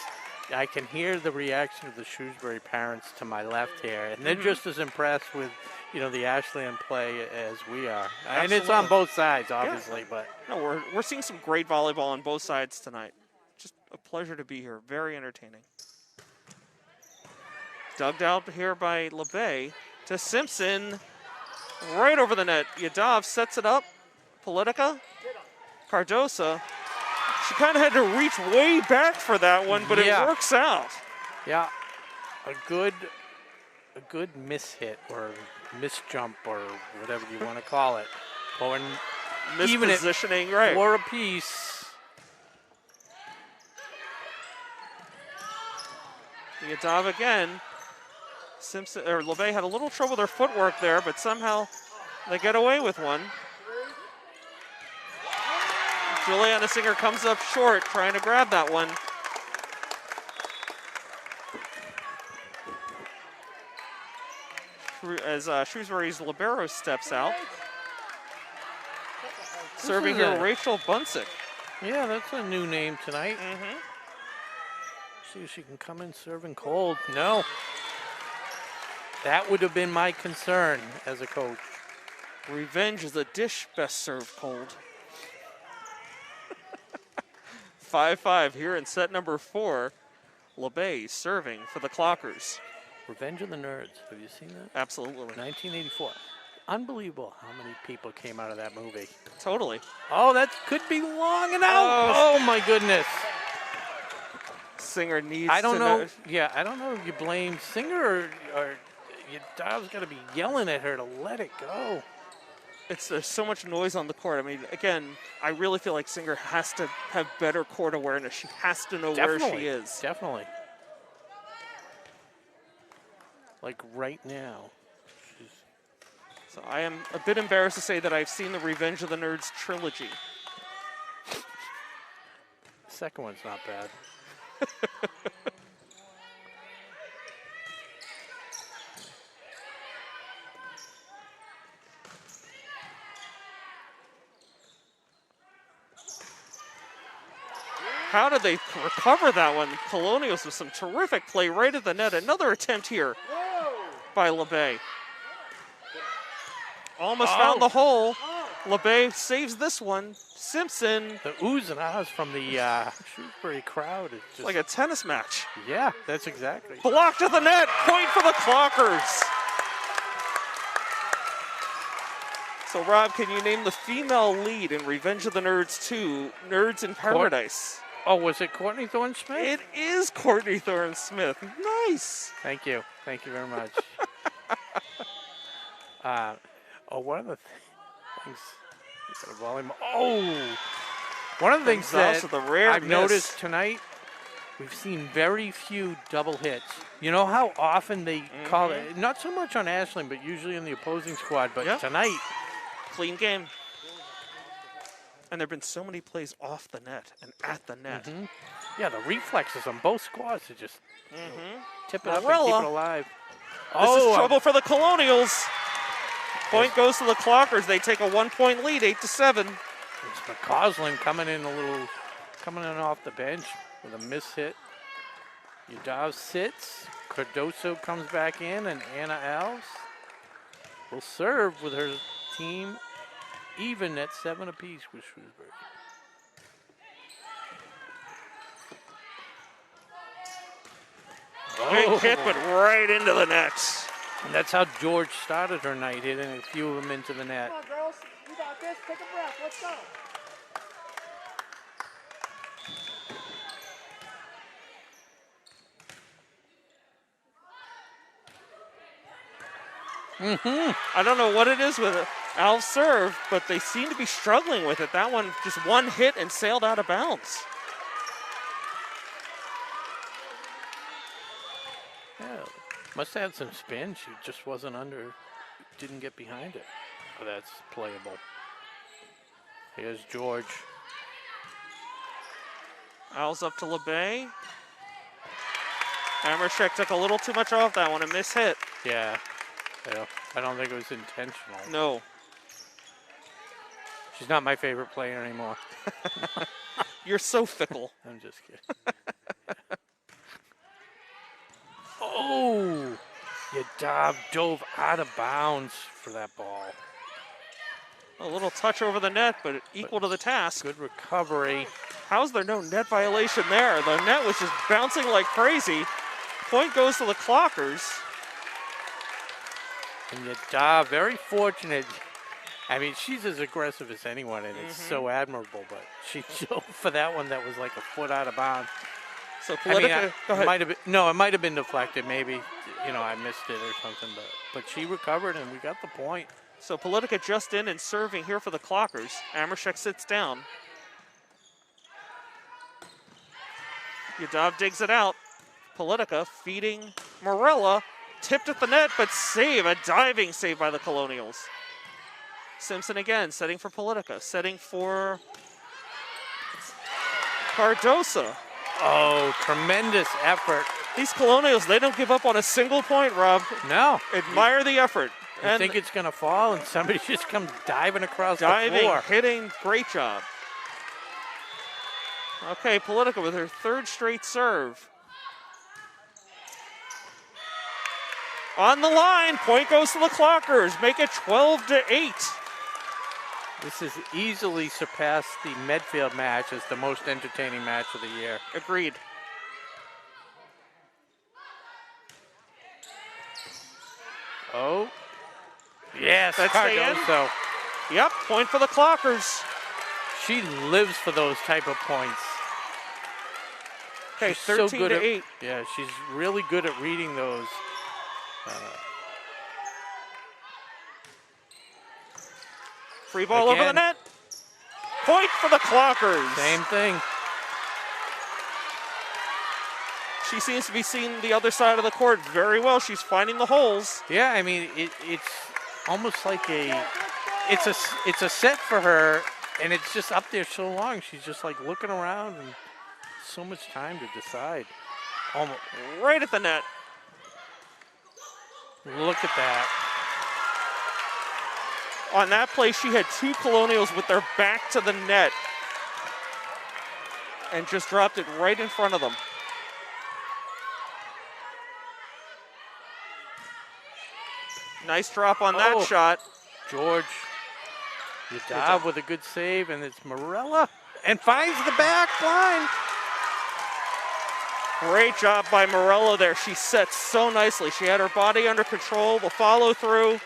I can hear the reaction of the Shrewsbury parents to my left here, and they're just as impressed with, the Ashland play as we are. Absolutely. And it's on both sides, obviously, but No, we're seeing some great volleyball on both sides tonight. Just a pleasure to be here. Very entertaining. Dug out here by LeBay to Simpson. Right over the net. Yadav sets it up. Politica. Cardosa. She kind of had to reach way back for that one, but it works out. Yeah, a good mishit or misjump or whatever you want to call it. Or Mispositioning, right. 4 apiece. Yadav again. Simpson or LeBay had a little trouble with their footwork there, but somehow they get away with one. Juliana Singer comes up short, trying to grab that one. As Shrewsbury's libero steps out. Serving here, Rachel Bunsick. Yeah, that's a new name tonight. See if she can come in serving cold. No. That would have been my concern as a coach. Revenge is a dish best served cold. 5-5 here in set number 4. LeBay serving for the Clockers. Revenge of the Nerds. Have you seen that? Absolutely. 1984. Unbelievable how many people came out of that movie. Totally. Oh, that could be long and out. Oh my goodness. Singer needs I don't to know. Yeah, I don't know if you blame Singer or Yadav's got to be yelling at her to let it go. There's so much noise on the court. I mean, again, I really feel like Singer has to have better court awareness. She has to know where she is. Definitely. Like right now. So I am a bit embarrassed to say that I've seen the Revenge of the Nerds trilogy. The second one's not bad. How did they recover that one? Colonials with some terrific play right at the net. Another attempt here by LeBay. Almost found the hole. LeBay saves this one. Simpson. The oohs and ahs from the Shrewsbury crowd is just like a tennis match. Yeah, that's exactly. Blocked at the net. Point for the Clockers. So, Rob, can you name the female lead in Revenge of the Nerds 2, Nerds in Paradise? Oh, was it Courtney Thorne-Smith? It is Courtney Thorne-Smith. Nice. Thank you. Thank you very much. One of the things. One of the things that I've noticed tonight, we've seen very few double hits. You know how often they call it, not so much on Ashland, but usually in the opposing squad, but tonight. Clean game. And there have been so many plays off the net and at the net. Yeah, the reflexes on both squads to just tip it up and keep it alive. This is trouble for the Colonials. Point goes to the Clockers. They take a 1-point lead, 8-7. It's McCausland coming in off the bench with a miss hit. Yadav sits. Cardoso comes back in, and Anna Alves will serve with her team even at 7 apiece with Shrewsbury. Big hit, but right into the net. And that's how George started her night, hitting a few of them into the net. Come on, girls. You got this. Take a breath. Let's go. I don't know what it is with it. Al's serve, but they seem to be struggling with it. That one, just one hit and sailed out of bounds. Yeah, must have had some spin. She just wasn't didn't get behind it. Oh, that's playable. Here's George. Al's up to LeBay. Amershek took a little too much off that one, a miss hit. Yeah. I don't think it was intentional. No. She's not my favorite player anymore. You're so fickle. I'm just kidding. Oh! Yadav dove out of bounds for that ball. A little touch over the net, but equal to the task. Good recovery. How's there no net violation there? The net was just bouncing like crazy. Point goes to the Clockers. And Yadav, very fortunate. I mean, she's as aggressive as anyone, and it's so admirable, but she dove for that one that was like a foot out of bounds. So Politica, go ahead. It might have been deflected. Maybe, I missed it or something, but she recovered, and we got the point. So Politica just in and serving here for the Clockers. Amershek sits down. Yadav digs it out. Politica feeding Morella. Tipped at the net, but a diving save by the Colonials. Simpson again, setting for Politica, setting for Cardosa. Oh, tremendous effort. These Colonials, they don't give up on a single point, Rob. No. Admire the effort. You think it's going to fall, and somebody just comes diving across the floor. Hitting, great job. Okay, Politica with her third straight serve. On the line, point goes to the Clockers. Make it 12-8. This has easily surpassed the Medfield match as the most entertaining match of the year. Agreed. Oh. Yes, that's Cardoso. Yep, point for the Clockers. She lives for those type of points. Okay, 13-8. Yeah, she's really good at reading those. Free ball over the net. Point for the Clockers. Same thing. She seems to be seeing the other side of the court very well. She's finding the holes. Yeah, I mean, it's almost like it's a set for her, and it's just up there so long. She's just like looking around, and so much time to decide. Almost right at the net. Look at that. On that play, she had two Colonials with their back to the net and just dropped it right in front of them. Nice drop on that shot. George Yadav with a good save, and it's Morella, and finds the back line. Great job by Morella there. She set so nicely. She had her body under control, the follow through,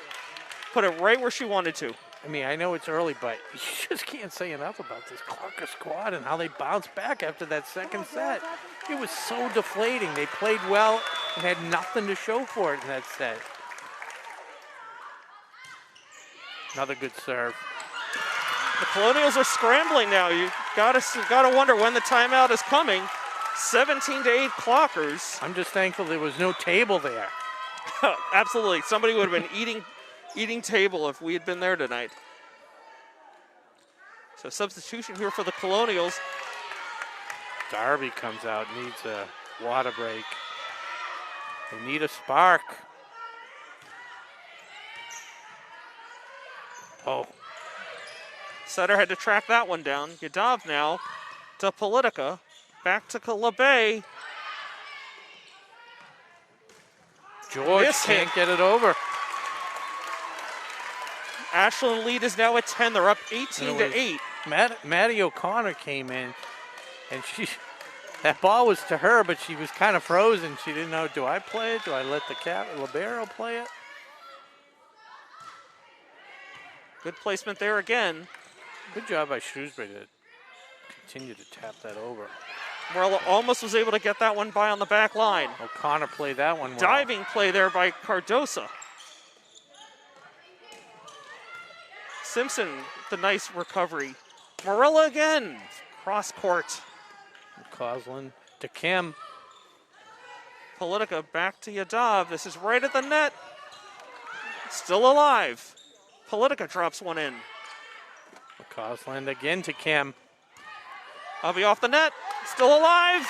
put it right where she wanted to. I mean, I know it's early, but you just can't say enough about this Clocker squad and how they bounced back after that second set. It was so deflating. They played well and had nothing to show for it in that set. Another good serve. The Colonials are scrambling now. You gotta wonder when the timeout is coming. 17-8 Clockers. I'm just thankful there was no table there. Absolutely. Somebody would have been eating table if we had been there tonight. So substitution here for the Colonials. Darby comes out, needs a water break. They need a spark. Oh. Setter had to track that one down. Yadav now to Politica. Back to LeBay. George can't get it over. Ashland lead is now at 10. They're up 18-8. Maddie O'Connor came in, and that ball was to her, but she was kind of frozen. She didn't know, do I play it? Do I let the libero play it? Good placement there again. Good job by Shrewsbury to continue to tap that over. Morella almost was able to get that one by on the back line. O'Connor played that one well. Diving play there by Cardosa. Simpson, the nice recovery. Morella again, cross court. Coslin to Kim. Politica back to Yadav. This is right at the net. Still alive. Politica drops one in. Coslin again to Kim. I'll be off the net. Still alive.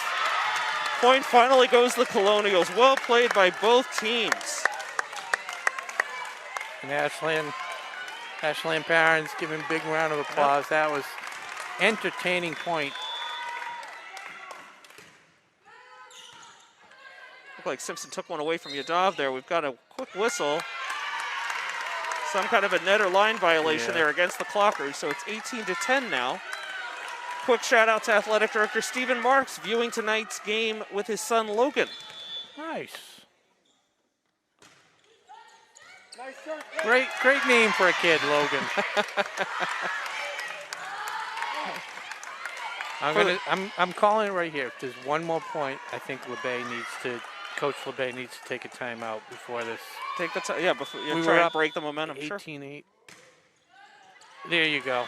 Point finally goes to the Colonials. Well played by both teams. And Ashland parents giving a big round of applause. That was entertaining point. Looked like Simpson took one away from Yadav there. We've got a quick whistle. Some kind of a net or line violation there against the Clockers, so it's 18-10 now. Quick shout out to Athletic Director Stephen Marks viewing tonight's game with his son Logan. Nice. Great name for a kid, Logan. I'm calling it right here. If there's one more point, I think Coach LeBay needs to take a timeout before this. Take the time, yeah, before you We try were to up break the momentum. 18-8. There you go.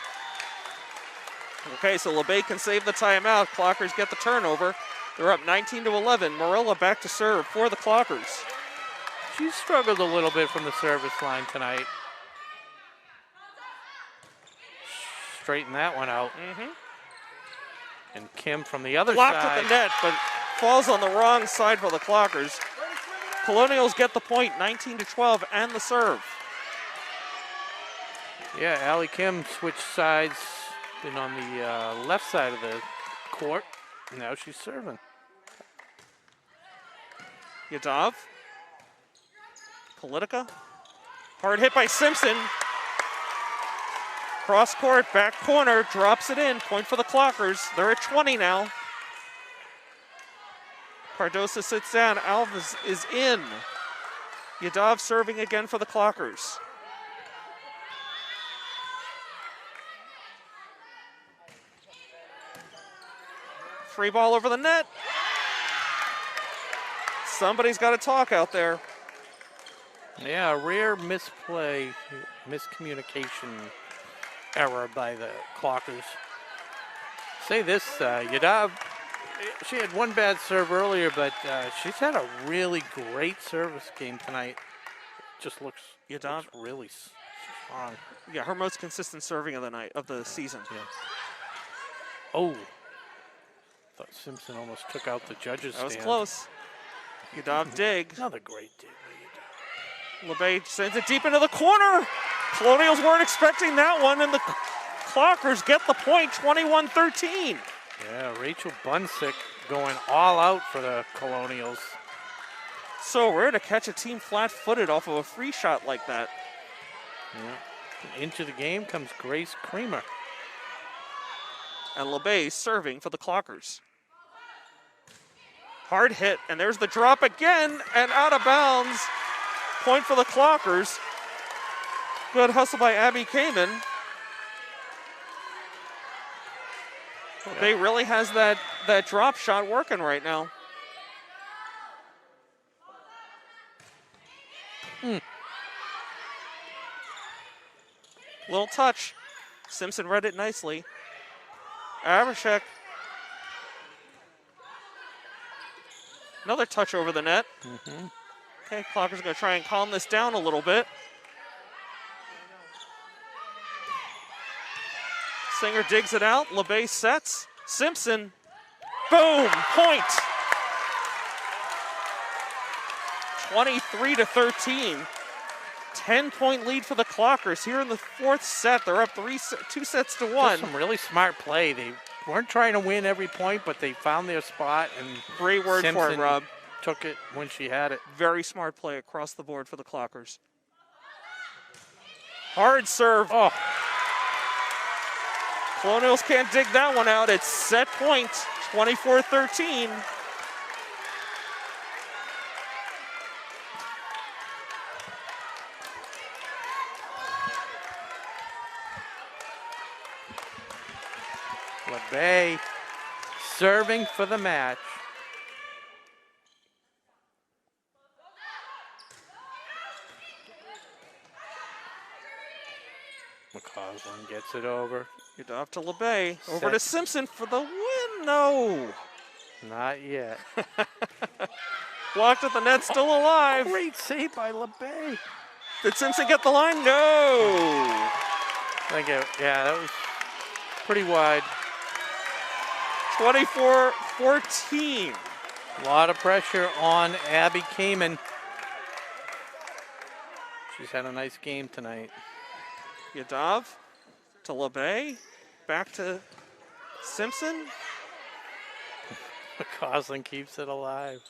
Okay, so LeBay can save the timeout. Clockers get the turnover. They're up 19-11. Morella back to serve for the Clockers. She struggled a little bit from the service line tonight. Straighten that one out. And Kim from the other Blocked side. at the net, but falls on the wrong side for the Clockers. Colonials get the point, 19-12, and the serve. Yeah, Allie Kim switched sides, been on the left side of the court. Now she's serving. Yadav. Politica. Hard hit by Simpson. Cross court, back corner, drops it in. Point for the Clockers. They're at 20 now. Cardosa sits down. Alves is in. Yadav serving again for the Clockers. Free ball over the net. Somebody's got to talk out there. Yeah, a rare misplay, miscommunication error by the Clockers. Say this, Yadav, she had one bad serve earlier, but she's had a really great service game tonight. Just looks really strong. Yeah, her most consistent serving of the season. Yeah. Oh, thought Simpson almost took out the judges' That was stand. close. Yadav dig. Another great dig. LeBay sends it deep into the corner. Colonials weren't expecting that one, and the Clockers get the point, 21-13. Yeah, Rachel Bunsick going all out for the Colonials. So rare to catch a team flat-footed off of a free shot like that. Yeah. Into the game comes Grace Creamer. And LeBay serving for the Clockers. Hard hit, and there's the drop again, and out of bounds. Point for the Clockers. Good hustle by Abby Kamen. LeBay really has that drop shot working right now. Little touch. Simpson read it nicely. Avershek. Another touch over the net. Okay, Clockers are going to try and calm this down a little bit. Singer digs it out. LeBay sets. Simpson. Boom! Point! 23-13. 10-point lead for the Clockers here in the fourth set. They're up 2 sets to 1. That's some really smart play. They weren't trying to win every point, but they found their spot. And great word Simpson for it, Rob. Took it when she had it. Very smart play across the board for the Clockers. Hard serve. Oh. Colonials can't dig that one out. It's set point, 24-13. LeBay serving for the match. McCausland gets it over. Get off to LeBay. Over to Simpson for the win. No. Not yet. Blocked at the net, still alive. Great save by LeBay. Did Simpson get the line? No. Thank you. Yeah, that was pretty wide. 24-14. A lot of pressure on Abby Kamen. She's had a nice game tonight. Yadav to LeBay. Back to Simpson. McCausland keeps it alive.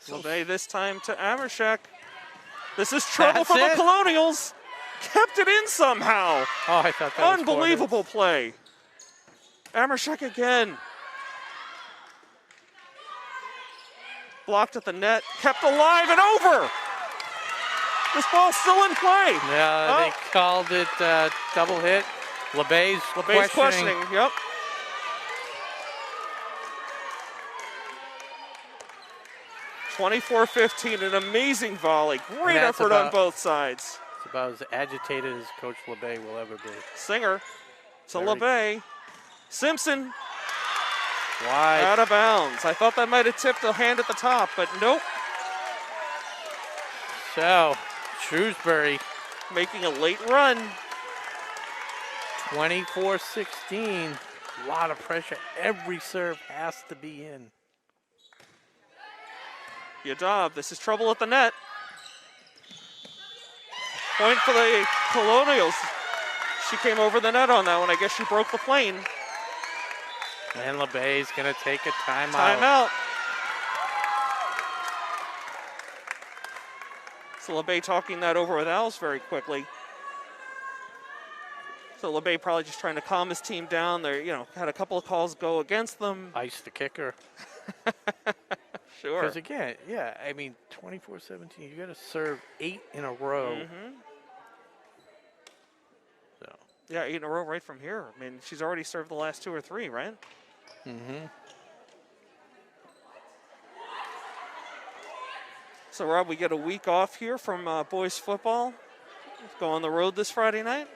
LeBay this time to Amershek. This is trouble That's for the it. Colonials. Kept it in somehow. Oh, I thought that was Unbelievable play. Amershek again. Blocked at the net. Kept alive and over. This ball's still in play. Yeah, they called it double hit. LeBay's questioning. Yep. (24-15), an amazing volley. Great that's effort on both sides. It's about as agitated as Coach LeBay will ever be. Singer to LeBay. Simpson wide. Out of bounds. I thought that might have tipped a hand at the top, but nope. So, Shrewsbury making a late run. 24-16. A lot of pressure. Every serve has to be in. Yadav, this is trouble at the net. Point for the Colonials. She came over the net on that one. I guess she broke the plane. And LeBay's going to take a timeout. Timeout. So LeBay talking that over with Alice very quickly. So LeBay probably just trying to calm his team down. They, had a couple of calls go against them. Ice the kicker. Sure. Because again, 24-17, you got to serve 8 in a row. Mm-hmm. So. Yeah, 8 in a row right from here. I mean, she's already served the last 2 or 3, right? Mm-hmm. So, Rob, we get a week off here from boys football. Go on the road this Friday night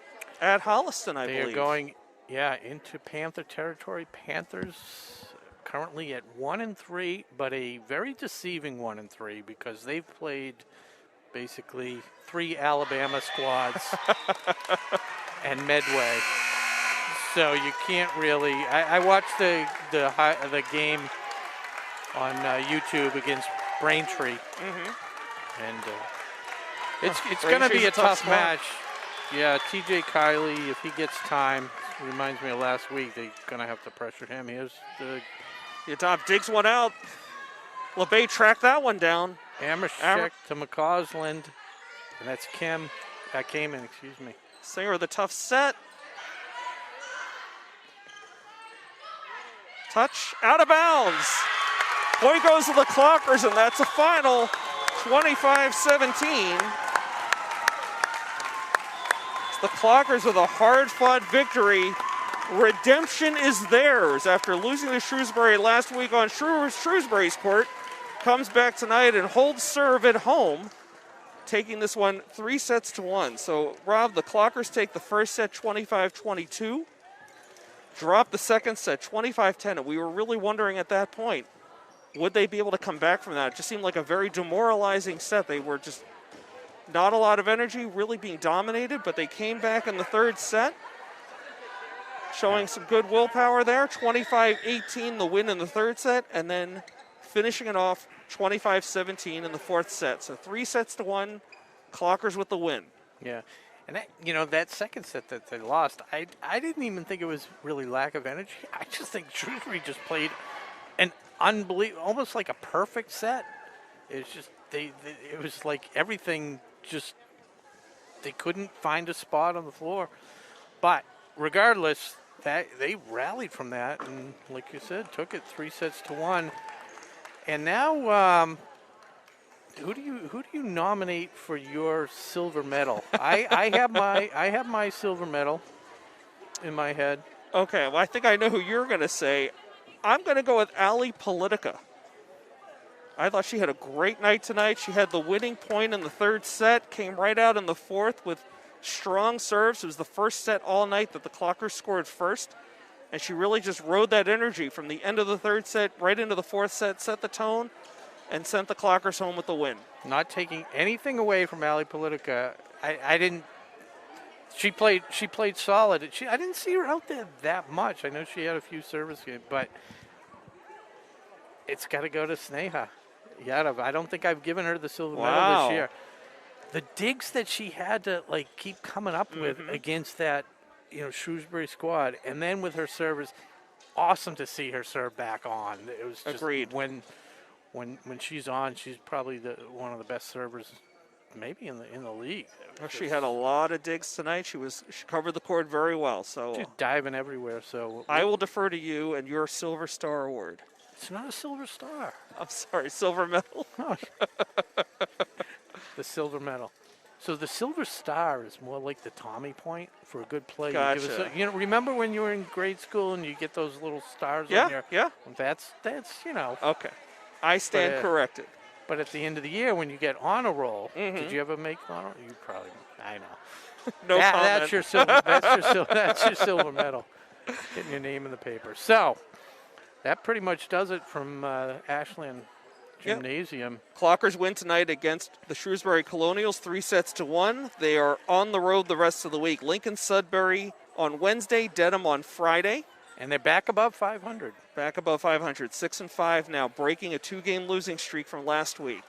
at Holliston, I believe. They are going, into Panther territory. Panthers currently at 1-3, but a very deceiving 1-3 because they've played basically 3 Alabama squads and Medway. So you can't really. I watched the game on YouTube against Braintree, and it's going to be a tough match. Yeah, TJ Kiley, if he gets time, reminds me of last week. They're going to have to pressure him. Here's the. Yadav digs one out. LeBay tracked that one down. Amershek to McCausland, and that's Kamen, excuse me. Singer with a tough set. Touch out of bounds. Point goes to the Clockers, and that's a final 25-17. The Clockers with a hard-fought victory. Redemption is theirs after losing to Shrewsbury last week on Shrewsbury's court. Comes back tonight and holds serve at home, taking this one 3-1. So, Rob, the Clockers take the first set 25-22, drop the second set 25-10, and we were really wondering at that point, would they be able to come back from that? It just seemed like a very demoralizing set. They were just not a lot of energy, really being dominated, but they came back in the third set, showing some good willpower there. 25-18, the win in the third set, and then finishing it off 25-17 in the fourth set. So 3-1, Clockers with the win. Yeah, and that second set that they lost, I didn't even think it was really lack of energy. I just think Shrewsbury just played an unbelievable, almost like a perfect set. It's just it was like everything just, they couldn't find a spot on the floor. But regardless, that they rallied from that, and like you said, took it 3-1. And now, who do you nominate for your silver medal? I have my silver medal in my head. Okay, well, I think I know who you're going to say. I'm going to go with Ali Politica. I thought she had a great night tonight. She had the winning point in the third set, came right out in the fourth with strong serves. It was the first set all night that the Clockers scored first, and she really just rode that energy from the end of the third set right into the fourth set, set the tone, and sent the Clockers home with the win. Not taking anything away from Ali Politica. I didn't. She played solid. I didn't see her out there that much. I know she had a few service games, but It's got to go to Sneha Yadav. I don't think I've given her the silver medal Wow. this year. The digs that she had to keep coming up with against that, Shrewsbury squad, and then with her service, awesome to see her serve back on. It was just Agreed. when she's on, she's probably one of the best servers, maybe in the league. Well, she had a lot of digs tonight. She covered the court very well. So She's diving everywhere. So I will defer to you and your Silver Star Award. It's not a silver star. I'm sorry, silver medal. The silver medal. So the silver star is more like the Tommy point for a good play. Gotcha. You give us remember when you were in grade school and you get those little stars on your... Yeah. That's. Okay. I stand corrected. But at the end of the year, when you get honor roll, did you ever make honor? You probably... I know. No comment. That's your silver. That's your silver medal. Getting your name in the paper. So that pretty much does it from Ashland Gymnasium. Clockers win tonight against the Shrewsbury Colonials, 3-1. They are on the road the rest of the week. Lincoln Sudbury on Wednesday, Dedham on Friday. And they're back above 500. Back above 500, 6-5 now, breaking a 2-game losing streak from last week.